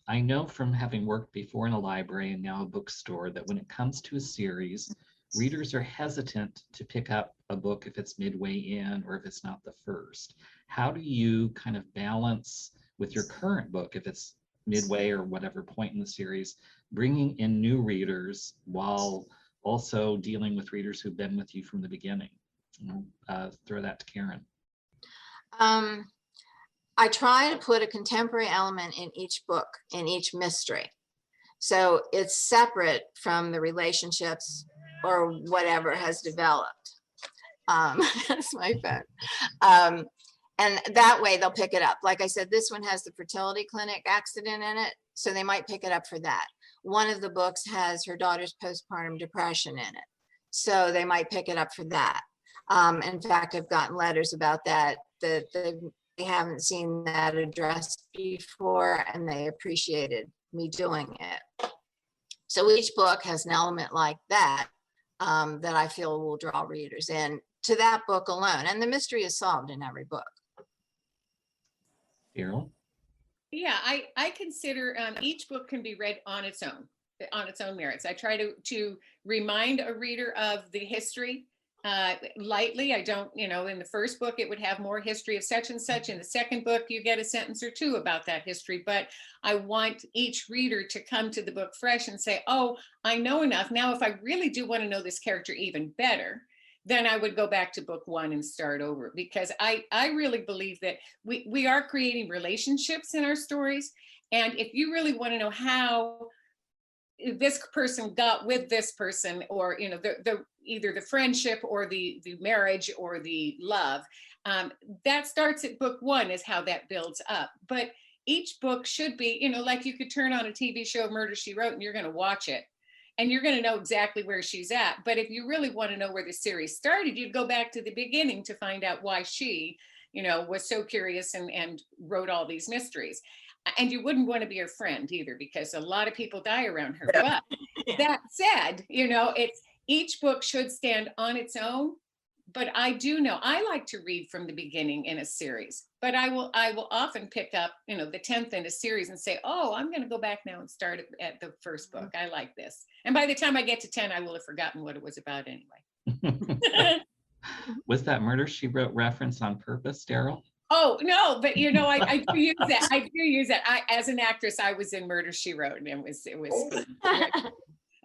I know from having worked before in a library and now a bookstore that when it comes to a series, readers are hesitant to pick up a book if it's midway in or if it's not the first. How do you kind of balance with your current book, if it's midway or whatever point in the series, bringing in new readers while also dealing with readers who've been with you from the beginning? Throw that to Karen. I try to put a contemporary element in each book, in each mystery. So it's separate from the relationships or whatever has developed. That's my phone. And that way they'll pick it up. Like I said, this one has the fertility clinic accident in it, so they might pick it up for that. One of the books has her daughter's postpartum depression in it, so they might pick it up for that. In fact, I've gotten letters about that they haven't seen that addressed before, and they appreciated me doing it. So each book has an element like that that I feel will draw readers in to that book alone, and the mystery is solved in every book. Daryl? Yeah, I consider each book can be read on its own merits. I try to remind a reader of the history lightly. I don't, in the first book, it would have more history of such and such. In the second book, you get a sentence or two about that history, but I want each reader to come to the book fresh and say, oh, I know enough. Now, if I really do want to know this character even better, then I would go back to book 1 and start over, because I really believe that we are creating relationships in our stories. And if you really want to know how this person got with this person, or either the friendship or the marriage or the love, that starts at book 1 is how that builds up. But each book should be, like you could turn on a TV show, Murder, She Wrote, and you're going to watch it and you're going to know exactly where she's at. But if you really want to know where the series started, you'd go back to the beginning to find out why she, was so curious and wrote all these mysteries. And you wouldn't want to be her friend either, because a lot of people die around her. Yeah. But that said, it's each book should stand on its own. But I do know I like to read from the beginning in a series, but I will often pick up, the 10th in a series and say, oh, I'm going to go back now and start at the first book. I like this. And by the time I get to 10, I will have forgotten what it was about anyway. Was that Murder, She Wrote reference on purpose, Daryl? Oh, no, but I do use that. I do use that. As an actress, I was in Murder, She Wrote, and it was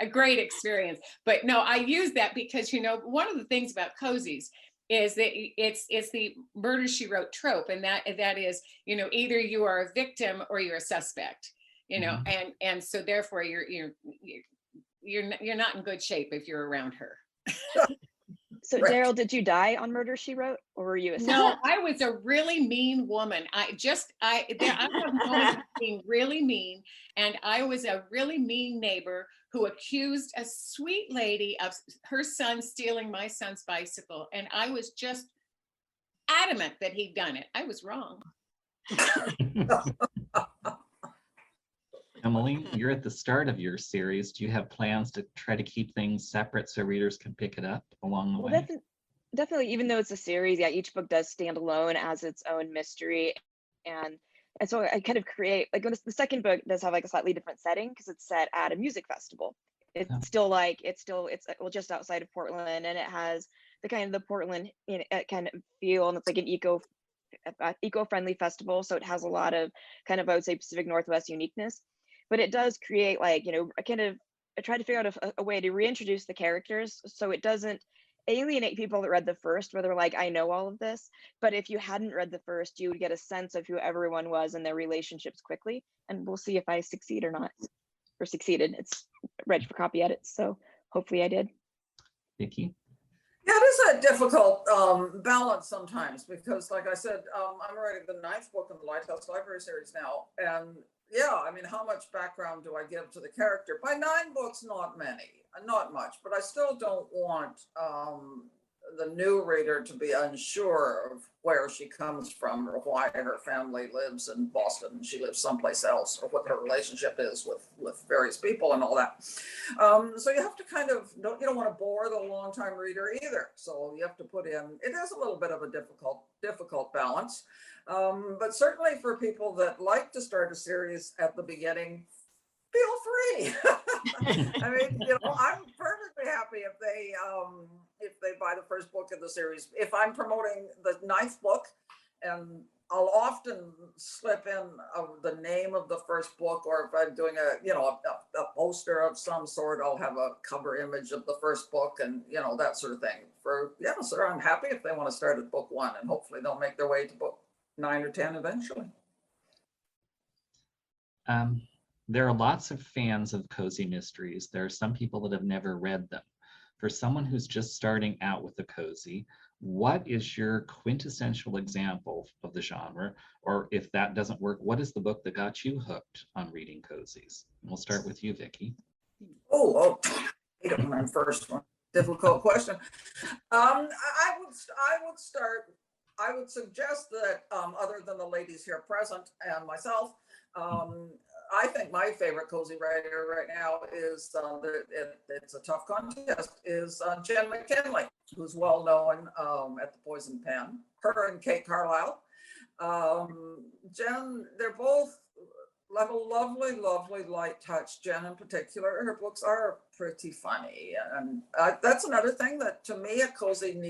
a great experience. But no, I use that because, one of the things about Cozies is that it's the Murder, She Wrote trope. And that is, either you are a victim or you're a suspect, Mhm. and so therefore you're not in good shape if you're around her. So Right. Daryl, did you die on Murder, She Wrote, or were you a No, I was a really mean woman. I have moments of being really mean, and I was a really mean neighbor who accused a sweet lady of her son stealing my son's bicycle, and I was just adamant that he'd done it. I was wrong. Emily, you're at the start of your series. Do you have plans to try to keep things separate so readers can pick it up along the Well, way? definitely, even though it's a series, yeah, each book does stand alone as its own mystery. And so I kind of create, like, the second book does have like a slightly different setting because it's set at a music festival. It's Oh. still well, just outside of Portland, and it has the kind of the Portland kind of feel, and it's like an eco-friendly festival. So it has a lot of kind of, I would say, Pacific Northwest uniqueness, but it does create like, I try to figure out a way to reintroduce the characters so it doesn't alienate people that read the first, where they're like, I know all of this. But if you hadn't read the first, you would get a sense of who everyone was and their relationships quickly. And we'll see if I succeed or not, or succeeded. It's ready for copy edits. So hopefully I did. Vicki? Yeah, it is a difficult balance sometimes because, like I said, I'm writing the 9th book in the Lighthouse Library series now. And yeah, I mean, how much background do I give to the character? By 9 books, not many, not much, but I still don't want the new reader to be unsure of where she comes from or why her family lives in Boston and she lives someplace else, or what her relationship is with various people and all that. So you have to kind of, you don't want to bore the longtime reader either. So you have to put in, it is a little bit of a difficult balance. But certainly for people that like to start a series at the beginning, feel free. I mean, I'm perfectly happy if they buy the first book of the series. If I'm promoting the 9th book, and I'll often slip in the name of the first book, or if I'm doing a poster of some sort, I'll have a cover image of the first book, and that sort of thing. So I'm happy if they want to start at book 1, and hopefully they'll make their way to book 9 or 10 eventually. There are lots of fans of cozy mysteries. There are some people that have never read them. For someone who's just starting out with a cozy, what is your quintessential example of the genre? Or if that doesn't work, what is the book that got you hooked on reading cozies? We'll start with you, Vicki. Oh, my first one. Difficult question. I would suggest that other than the ladies here present and myself, I think my favorite cozy writer right now is, it's a tough contest, is Jen Mckinley, who's well known at the Poison Pen. Her and Kate Carlisle. Jen, they're both have a lovely, lovely light touch. Jen in particular, her books are pretty funny. And that's another thing that to me, a cozy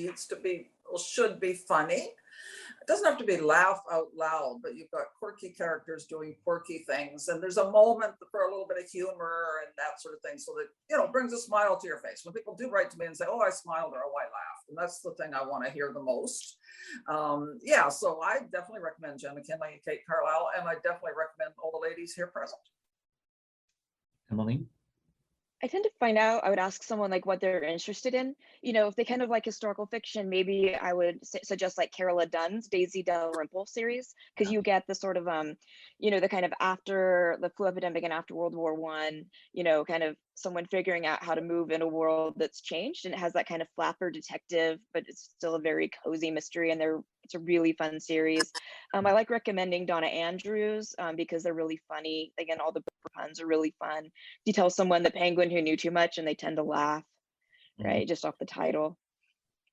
should be funny. It doesn't have to be laugh out loud, but you've got quirky characters doing quirky things. And there's a moment for a little bit of humor and that sort of thing. So that, brings a smile to your face. When people do write to me and say, oh, I smiled or oh, I laughed. And that's the thing I want to hear the most. So I definitely recommend Jen McKinley and Kate Carlisle. And I definitely recommend all the ladies here present. Emmiline? I tend to find out, I would ask someone like what they're interested in. If they kind of like historical fiction, maybe I would suggest like Carola Dunn's Daisy Dalrymple series, because you get the sort of, the kind of after the flu epidemic and after World War I, kind of someone figuring out how to move in a world that's changed. And it has that kind of flapper detective, but it's still a very cozy mystery. And it's a really fun series. I like recommending Donna Andrews because they're really funny. Again, all the puns are really fun. You tell someone the penguin who knew too much and they tend to laugh, right? Just off the title.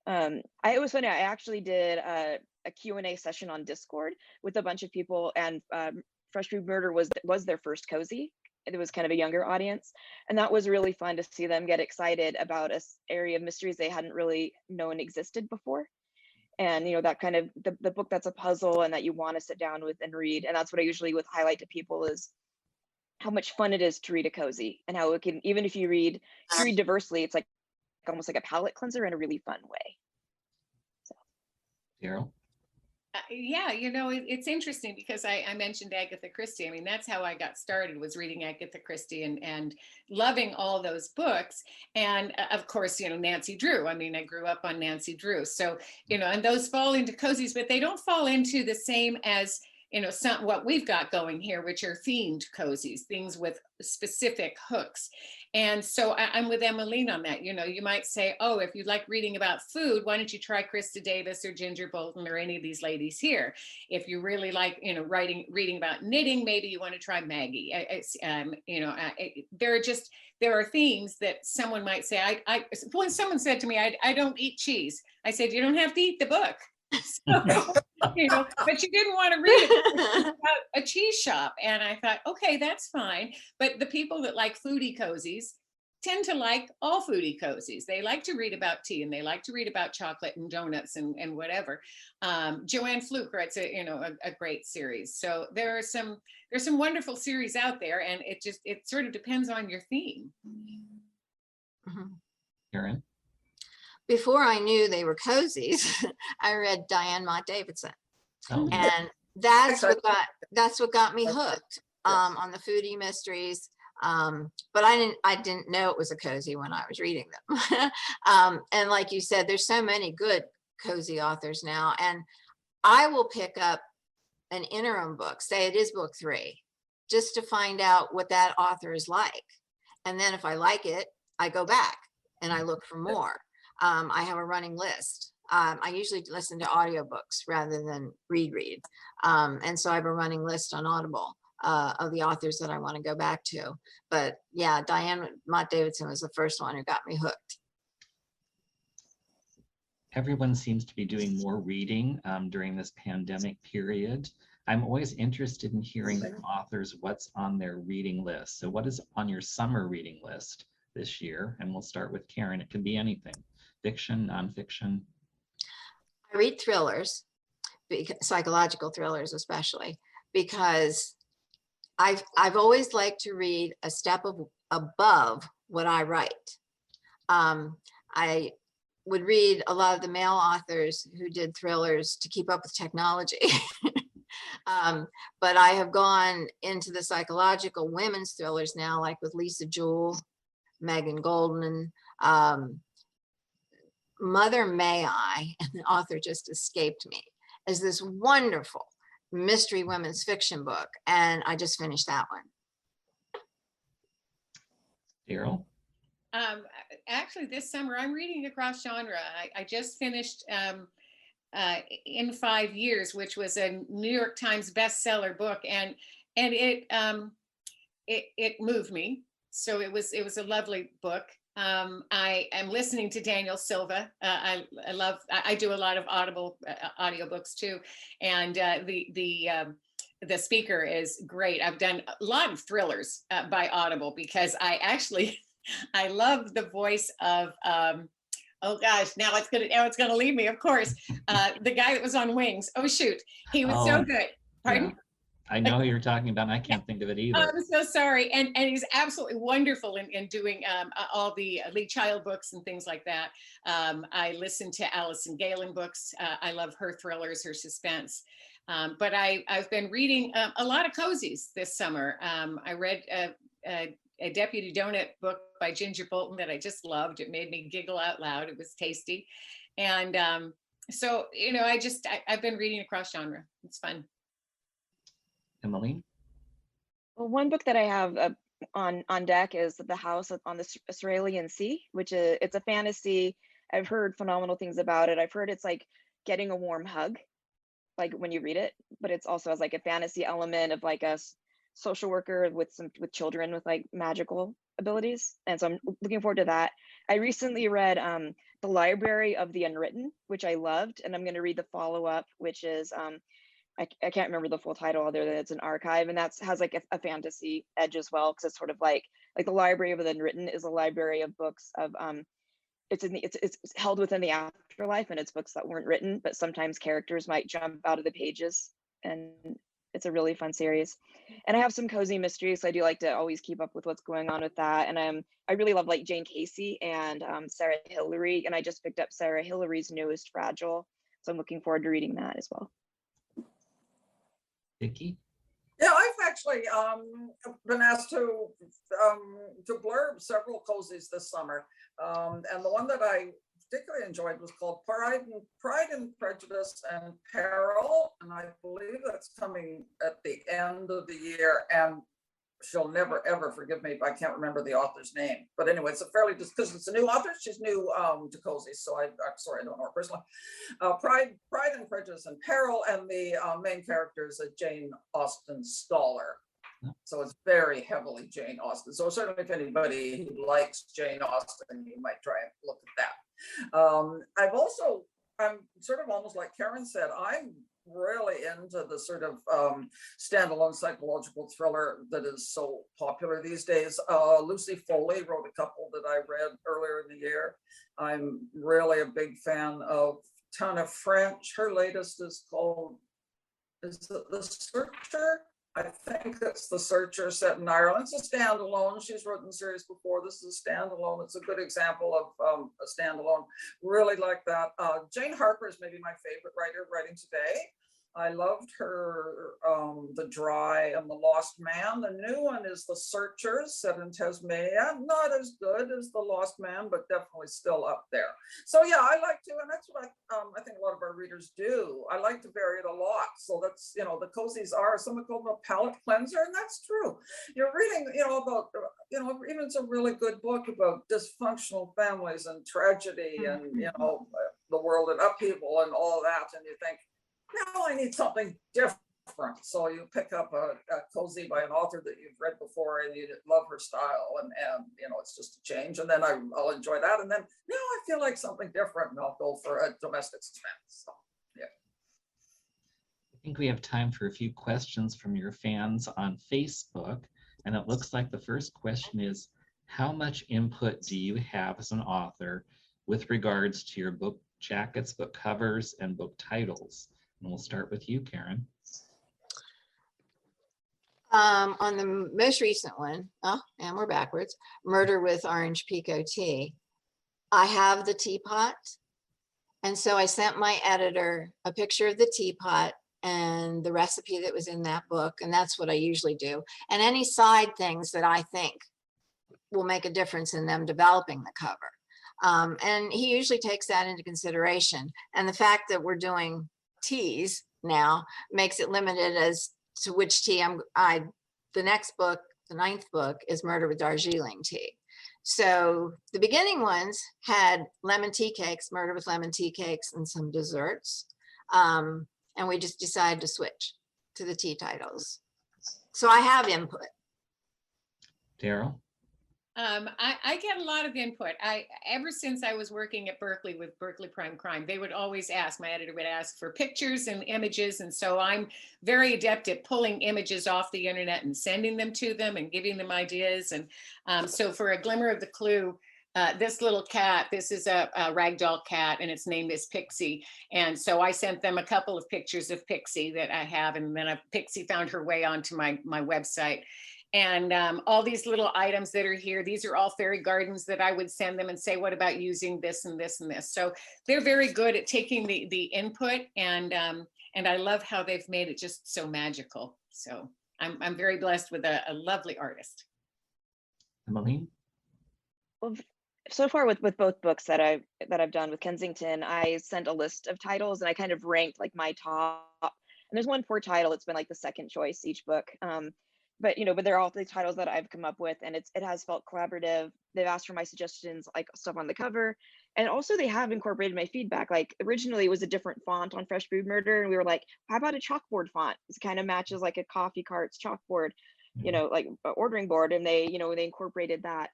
It was funny. I actually did a Q&A session on Discord with a bunch of people, and Fresh Food Murder was their first cozy. It was kind of a younger audience, and that was really fun to see them get excited about an area of mysteries they hadn't really known existed before. And that kind of the book that's a puzzle and that you want to sit down with and read. And that's what I usually would highlight to people is how much fun it is to read a cozy, and how it can, even if you read diversely, it's like almost like a palate cleanser in a really fun way. So, Daryl? It's interesting because I mentioned Agatha Christie. I mean, that's how I got started, was reading Agatha Christie and loving all those books. And of course, Nancy Drew. I mean, I grew up on Nancy Drew. So, and those fall into cozies, but they don't fall into the same as, what we've got going here, which are themed cozies, things with specific hooks. And so I'm with Emmiline on that. You might say, oh, if you like reading about food, why don't you try Krista Davis or Ginger Bolton or any of these ladies here? If you really like, reading about knitting, maybe you want to try Maggie. There are themes that someone might say, when someone said to me, I don't eat cheese. I said, you don't have to eat the book. So, but you didn't want to read it about a cheese shop. And I thought, okay, that's fine. But the people that like foodie cozies tend to like all foodie cozies. They like to read about tea, and they like to read about chocolate and donuts and whatever. Joanne Fluke writes a great series. So there's some wonderful series out there, and it sort of depends on your theme. Karen? Before I knew they were cozies, I read Diane Mott Davidson. Oh. And that's what got me hooked on the foodie mysteries. But I didn't know it was a cozy when I was reading them. And like you said, there's so many good cozy authors now, and I will pick up an interim book, say it is book 3, just to find out what that author is like. And then if I like it, I go back and I look for more. I have a running list. I usually listen to audiobooks rather than read. And so I have a running list on Audible of the authors that I want to go back to. But yeah, Diane Mott Davidson was the first one who got me hooked. Everyone seems to be doing more reading during this pandemic period. I'm always interested in hearing from authors what's on their reading list. So what is on your summer reading list this year? And we'll start with Karen. It can be anything, fiction, nonfiction. I read thrillers, psychological thrillers especially, because I've always liked to read a step above what I write. I would read a lot of the male authors who did thrillers to keep up with technology. But I have gone into the psychological women's thrillers now, like with Lisa Jewell, Megan Goldman, Mother May I, and the author just escaped me, is this wonderful mystery women's fiction book. And I just finished that one. Daryl? Actually, this summer I'm reading across genre. I just finished In 5 Years, which was a New York Times bestseller book, and it moved me. So it was a lovely book. I am listening to Daniel Silva. I do a lot of Audible audiobooks too, and the speaker is great. I've done a lot of thrillers by Audible because I love the voice of oh gosh, now it's gonna leave me, of course. The guy that was on Wings. Oh shoot, he was so good. Pardon? Yeah. I know who you're talking about, and I can't think of it either. I'm so sorry. And he's absolutely wonderful in doing all the Lee Child books and things like that. I listen to Alison Galen books. I love her thrillers, her suspense. But I've been reading a lot of cozies this summer. I read a Deputy Donut book by Ginger Bolton that I just loved. It made me giggle out loud. It was tasty. And so, I've been reading across genre. It's fun. Emmiline? Well, one book that I have on deck is The House on the Australian Sea, which it's a fantasy. I've heard phenomenal things about it. I've heard it's like getting a warm hug, like when you read it, but it's also has like a fantasy element of like a social worker with children with like magical abilities. And so I'm looking forward to that. I recently read The Library of the Unwritten, which I loved, and I'm going to read the follow-up, which is I can't remember the full title other than it's an archive, and has like a fantasy edge as well, because it's sort of like the Library of the Unwritten is a library of books of it's held within the afterlife, and it's books that weren't written, but sometimes characters might jump out of the pages, and it's a really fun series. And I have some cozy mysteries, so I do like to always keep up with what's going on with that. And I really love like Jane Casey and Sarah Hillary, and I just picked up Sarah Hillary's newest Fragile, so I'm looking forward to reading that as well. Vicki? Yeah, I've actually been asked to blurb several cozies this summer, and the one that I particularly enjoyed was called Pride and Prejudice and Peril, and I believe that's coming at the end of the year. And she'll never ever forgive me if I can't remember the author's name. But anyway, it's a fairly, just because it's a new author, she's new to Cozies, so I'm sorry, I don't know her personally. Pride and Prejudice and Peril, and the main character is a Jane Austen scholar. So it's very heavily Jane Austen. So certainly if anybody who likes Jane Austen, you might try and look at that. I'm sort of almost like Karen said, I'm really into the sort of standalone psychological thriller that is so popular these days. Lucy Foley wrote a couple that I read earlier in the year. I'm really a big fan of Tana French. Her latest is called, is it The Searcher? I think it's The Searcher, set in Ireland. It's a standalone. She's written series before. This is a standalone. It's a good example of a standalone. Really like that. Jane Harper is maybe my favorite writer writing today. I loved her, The Dry and The Lost Man. The new one is The Searchers, set in Tasmania. Not as good as The Lost Man, but definitely still up there. So yeah, I like to, and that's what I think a lot of our readers do. I like to vary it a lot. So that's, you know, the Cozies are, someone called them a palate cleanser, and that's true. You're reading, you know, about, you know, even it's a really good book about dysfunctional families and tragedy and, you know, the world in upheaval and all that. And you think, now I need something different. So you pick up a cozy by an author that you've read before and you love her style, and you know, it's just a change. And then I'll enjoy that. And then now I feel like something different, and I'll go for a domestic suspense. So yeah. I think we have time for a few questions from your fans on Facebook. And it looks like the first question is, how much input do you have as an author with regards to your book jackets, book covers, and book titles? And we'll start with you, Karen. On the most recent one, and we're backwards, Murder with Orange Pekoe Tea, I have the teapot. And so I sent my editor a picture of the teapot and the recipe that was in that book. And that's what I usually do. And any side things that I think will make a difference in them developing the cover. And he usually takes that into consideration. And the fact that we're doing teas now makes it limited as to which tea the next book, the 9th book, is Murder with Darjeeling tea. So the beginning ones had lemon tea cakes, Murder with lemon tea cakes, and some desserts. And we just decided to switch to the tea titles. So I have input. Daryl? I get a lot of input. Ever since I was working at Berkeley with Berkeley Prime Crime, they would always ask, my editor would ask for pictures and images. And so I'm very adept at pulling images off the internet and sending them to them and giving them ideas. And so for a glimmer of the clue, this little cat, this is a ragdoll cat, and its name is Pixie. And so I sent them a couple of pictures of Pixie that I have, and then Pixie found her way onto my website. And all these little items that are here, these are all fairy gardens that I would send them and say, what about using this and this and this? So they're very good at taking the input, and I love how they've made it just so magical. So I'm very blessed with a lovely artist. Emmiline? Well, so far with both books that I've done with Kensington, I sent a list of titles and I kind of ranked like my top. And there's one for title. It's been like the second choice each book. But they're all the titles that I've come up with, and it has felt collaborative. They've asked for my suggestions, like stuff on the cover, and also they have incorporated my feedback. Like originally it was a different font on Fresh Food Murder, and we were like, how about a chalkboard font? It kind of matches like a coffee cart's chalkboard, like an ordering board, and they incorporated that.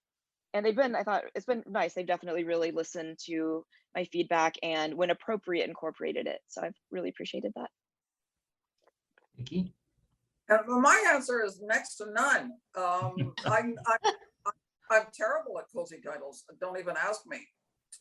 And I thought it's been nice. They've definitely really listened to my feedback and when appropriate incorporated it. So I've really appreciated that. Vicki? And my answer is next to none. I'm terrible at cozy titles. Don't even ask me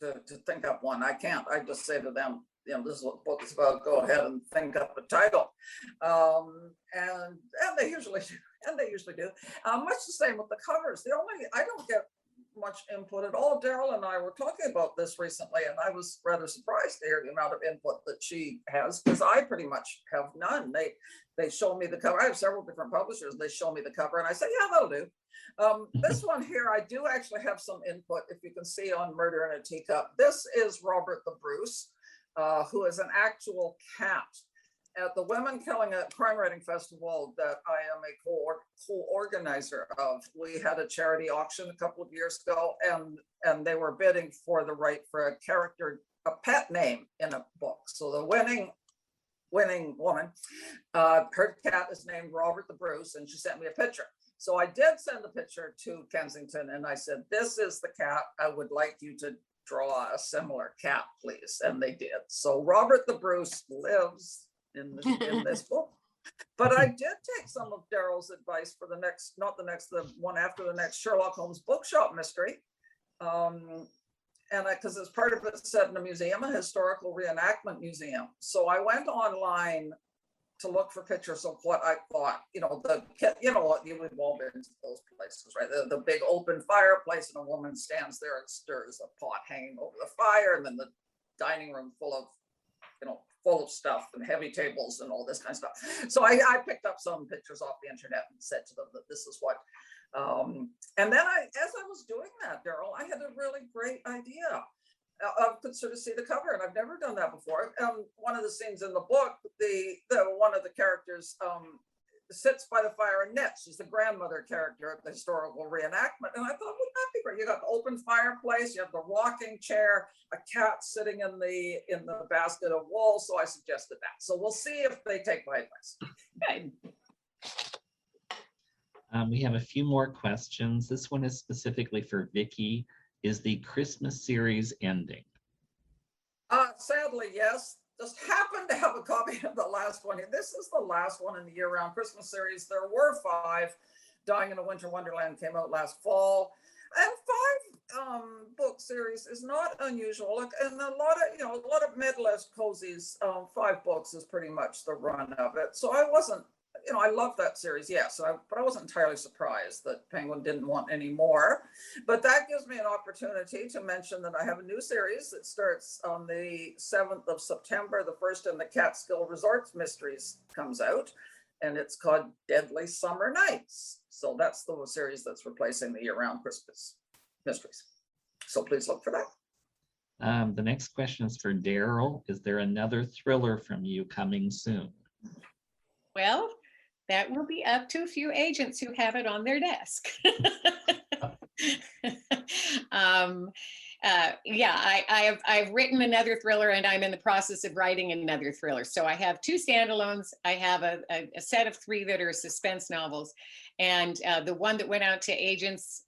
to think up one. I can't. I just say to them, this is what the book is about. Go ahead and think up a title. And they usually do. Much the same with the covers. I don't get much input at all. Daryl and I were talking about this recently, and I was rather surprised to hear the amount of input that she has, because I pretty much have none. They show me the cover. I have several different publishers. They show me the cover, and I say, yeah, that'll do. This one here, I do actually have some input. If you can see on Murder in a Teacup, this is Robert the Bruce, who is an actual cat. At the Women Killing a Crime Writing Festival that I am a co-organizer of, we had a charity auction a couple of years ago, and they were bidding for the right for a pet name in a book. So the winning woman, her cat is named Robert the Bruce, and she sent me a picture. So I did send the picture to Kensington, and I said, this is the cat. I would like you to draw a similar cat, please. And they did. So Robert the Bruce lives in this book. But I did take some of Daryl's advice for the one after the next Sherlock Holmes bookshop mystery. And because it's part of it set in a museum, a historical reenactment museum. So I went online to look for pictures of what I thought, we've all been to those places, right? The big open fireplace, and a woman stands there and stirs a pot hanging over the fire, and then the dining room full of full of stuff and heavy tables and all this kind of stuff. So I picked up some pictures off the internet and said to them that this is what, and then as I was doing that, Daryl, I had a really great idea. I could sort of see the cover, and I've never done that before. One of the scenes in the book, one of the characters sits by the fire and knits. She's the grandmother character at the historical reenactment. And I thought, wouldn't that be great? You got the open fireplace, you have the rocking chair, a cat sitting in the basket of wool. So I suggested that. So we'll see if they take my advice. Good. We have a few more questions. This one is specifically for Vicki. Is the Christmas series ending? Sadly, yes. Just happened to have a copy of the last one. This is the last one in the year-round Christmas series. There were 5. Dying in a Winter Wonderland came out last fall, and 5 book series is not unusual. And a lot of mid-list cozies. 5 books is pretty much the run of it. So I wasn't, I love that series, yes, but I wasn't entirely surprised that Penguin didn't want any more. But that gives me an opportunity to mention that I have a new series that starts on the 7th of September. The first in the Catskill Resorts Mysteries comes out, and it's called Deadly Summer Nights. So that's the series that's replacing the year-round Christmas Mysteries. So please look for that. The next question is for Daryl. Is there another thriller from you coming soon? Well, that will be up to a few agents who have it on their desk. I've written another thriller, and I'm in the process of writing another thriller. So I have 2 standalones. I have a set of 3 that are suspense novels, and the one that went out to agents,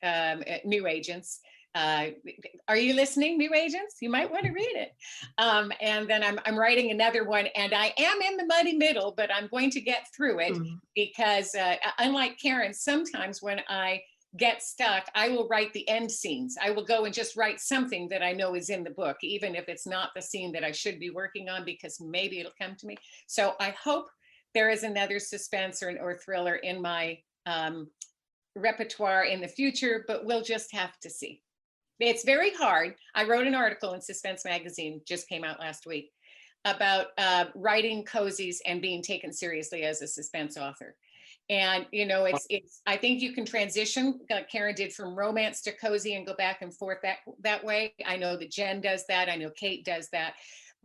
new agents. Are you listening, new agents? You might want to read it. And then I'm writing another one, and I am in the muddy middle, but I'm going to get through it because unlike Karen, sometimes when I get stuck, I will write the end scenes. I will go and just write something that I know is in the book, even if it's not the scene that I should be working on, because maybe it'll come to me. So I hope there is another suspense or thriller in my repertoire in the future, but we'll just have to see. It's very hard. I wrote an article in Suspense Magazine, just came out last week, about writing cozies and being taken seriously as a suspense author. And, I think you can transition, like Karen did, from romance to cozy and go back and forth that way. I know that Jen does that. I know Kate does that.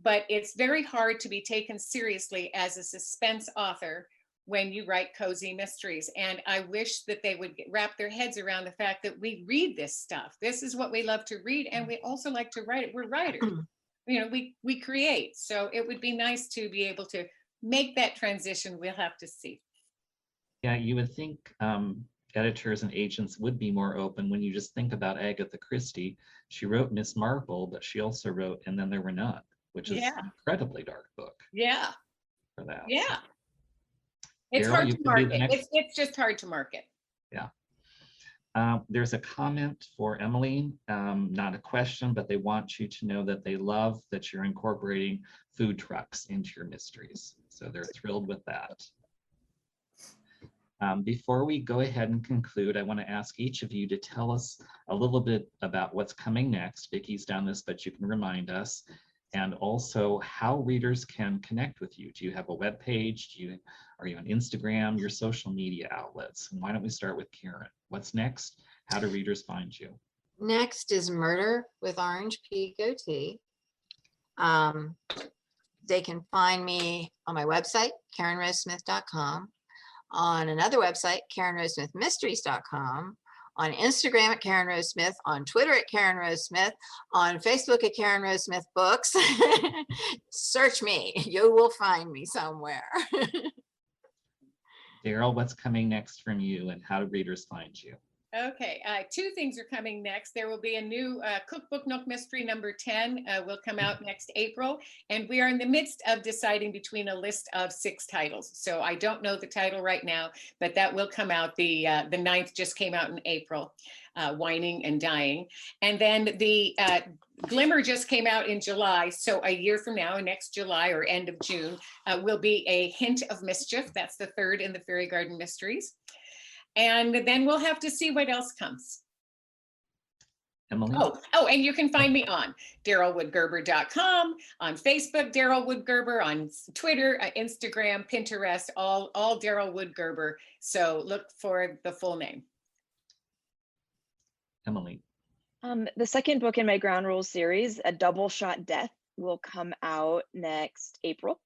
But it's very hard to be taken seriously as a suspense author when you write cozy mysteries. And I wish that they would wrap their heads around the fact that we read this stuff. This is what we love to read, and we also like to write it. We're writers. We create. So it would be nice to be able to make that transition. We'll have to see. Yeah, you would think editors and agents would be more open when you just think about Agatha Christie. She wrote Miss Marple, but she also wrote And Then There Were None, which is an incredibly dark book. Yeah. For that. Yeah. So. It's Daryl, hard to market. It's just hard to market. Yeah. There's a comment for Emmiline, not a question, but they want you to know that they love that you're incorporating food trucks into your mysteries. So they're thrilled with that. Before we go ahead and conclude, I want to ask each of you to tell us a little bit about what's coming next. Vicki's done this, but you can remind us. And also how readers can connect with you. Do you have a web page? Are you on Instagram, your social media outlets? And why don't we start with Karen? What's next? How do readers find you? Next is Murder with Orange Pea Goatee. They can find me on my website, KarenRoseSmith.com, on another website, KarenRoseSmithMysteries.com, on Instagram at Karen Rose Smith, on Twitter at Karen Rose Smith, on Facebook at Karen Rose Smith Books. Search me, you will find me somewhere. Daryl, what's coming next from you, and how do readers find you? Okay, 2 things are coming next. There will be a new Cookbook Nook Mystery number 10 will come out next April, and we are in the midst of deciding between a list of 6 titles. So I don't know the title right now, but that will come out. The 9th just came out in April, Whining and Dying. And then the Glimmer just came out in July. So a year from now, next July or end of June, will be A Hint of Mischief. That's the 3rd in the Fairy Garden Mysteries. And then we'll have to see what else comes. Emily? And you can find me on darylwoodgerber.com, on Facebook, Daryl Wood Gerber, on Twitter, Instagram, Pinterest, all Daryl Wood Gerber. So look for the full name. Emily? The second book in my Ground Rules series, A Double Shot Death, will come out next April.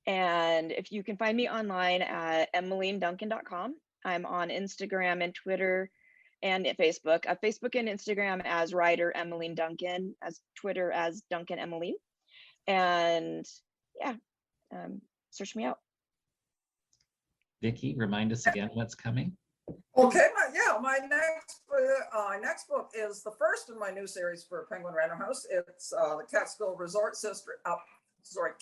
And if you can find me online at emmelineDuncan.com. I'm on Instagram and Twitter and at Facebook. Facebook and Instagram as writer Emmiline Duncan, as Twitter as Duncan Emmiline. And yeah, search me out. Vicki, remind us again what's coming. Okay, my next book is the first in my new series for Penguin Random House. It's the Catskill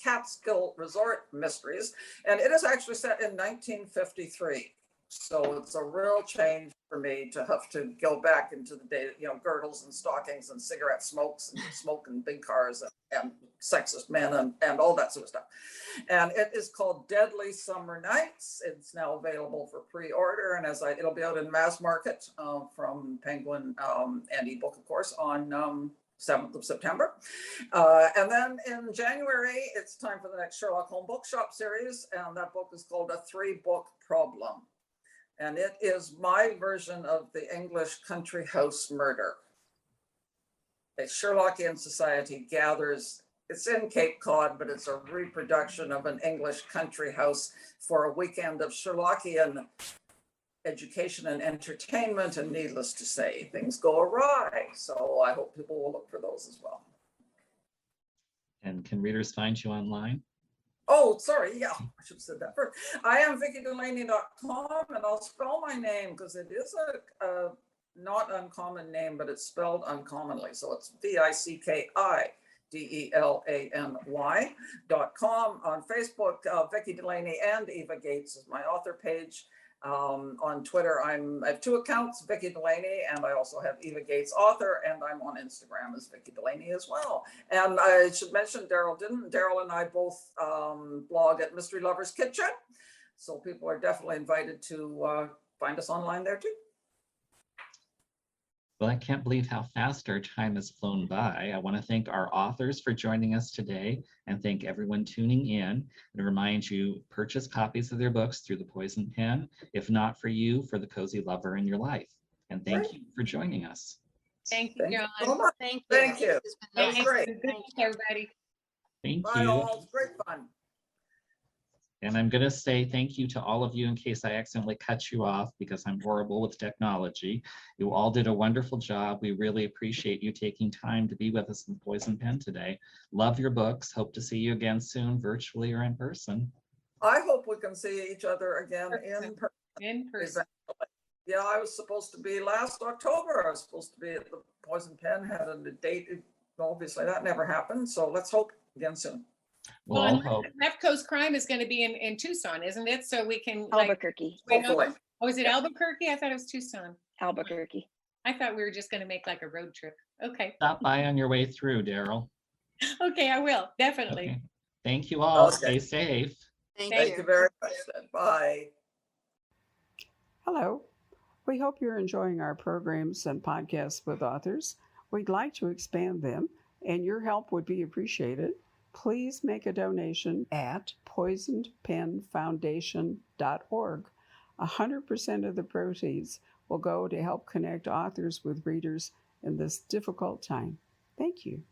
Catskill Resort Mysteries, and it is actually set in 1953. So it's a real change for me to have to go back into the day, girdles and stockings and cigarette smokes and smoke in big cars and sexist men and all that sort of stuff. And it is called Deadly Summer Nights. It's now available for pre-order, and it'll be out in mass market from Penguin and ebook, of course, on 7th of September. And then in January, it's time for the next Sherlock Holmes Bookshop series, and that book is called A 3-Book Problem. And it is my version of the English country house murder. A Sherlockian society gathers, it's in Cape Cod, but it's a reproduction of an English country house for a weekend of Sherlockian education and entertainment, and needless to say, things go awry. So I hope people will look for those as well. And can readers find you online? Oh, sorry. Yeah, I should have said that first. I am VickiDelaney.com, and I'll spell my name because it is a not uncommon name, but it's spelled uncommonly. So it's VickiDelaney.com. On Facebook, Vicki Delaney and Eva Gates is my author page. On Twitter, I have 2 accounts, Vicki Delaney, and I also have Eva Gates author, and I'm on Instagram as Vicki Delaney as well. And I should mention Daryl and I both blog at Mystery Lovers Kitchen. So people are definitely invited to find us online there too. Well, I can't believe how fast our time has flown by. I want to thank our authors for joining us today and thank everyone tuning in, and remind you, purchase copies of their books through the Poison Pen, if not for you, for the cozy lover in your life. And thank you for joining us. Thank you, John. So much. Thank you. Thank you. This has been That was nice. great. Good night, everybody. Thank Bye you. all. It's great fun. And I'm going to say thank you to all of you in case I accidentally cut you off, because I'm horrible with technology. You all did a wonderful job. We really appreciate you taking time to be with us in Poison Pen today. Love your books. Hope to see you again soon, virtually or in person. I hope we can see each other again in person. In person. Yeah, I was supposed to be last October. I was supposed to be at the Poison Pen, had a date. Obviously, that never happened. So let's hope again soon. We'll all hope. Left Coast Crime is going to be in Tucson, isn't it? So we can Albuquerque. Hopefully. Oh, is it Albuquerque? I thought it was Tucson. Albuquerque. I thought we were just going to make like a road trip. Okay. Stop by on your way through, Daryl. Okay, I will, definitely. Okay. Thank you all. Okay. Stay safe. Thank you very much. Then. Bye. Hello. We hope you're enjoying our programs and podcasts with authors. We'd like to expand them, and your help would be appreciated. Please make a donation at poisonedpenfoundation.org. 100% of the proceeds will go to help connect authors with readers in this difficult time. Thank you.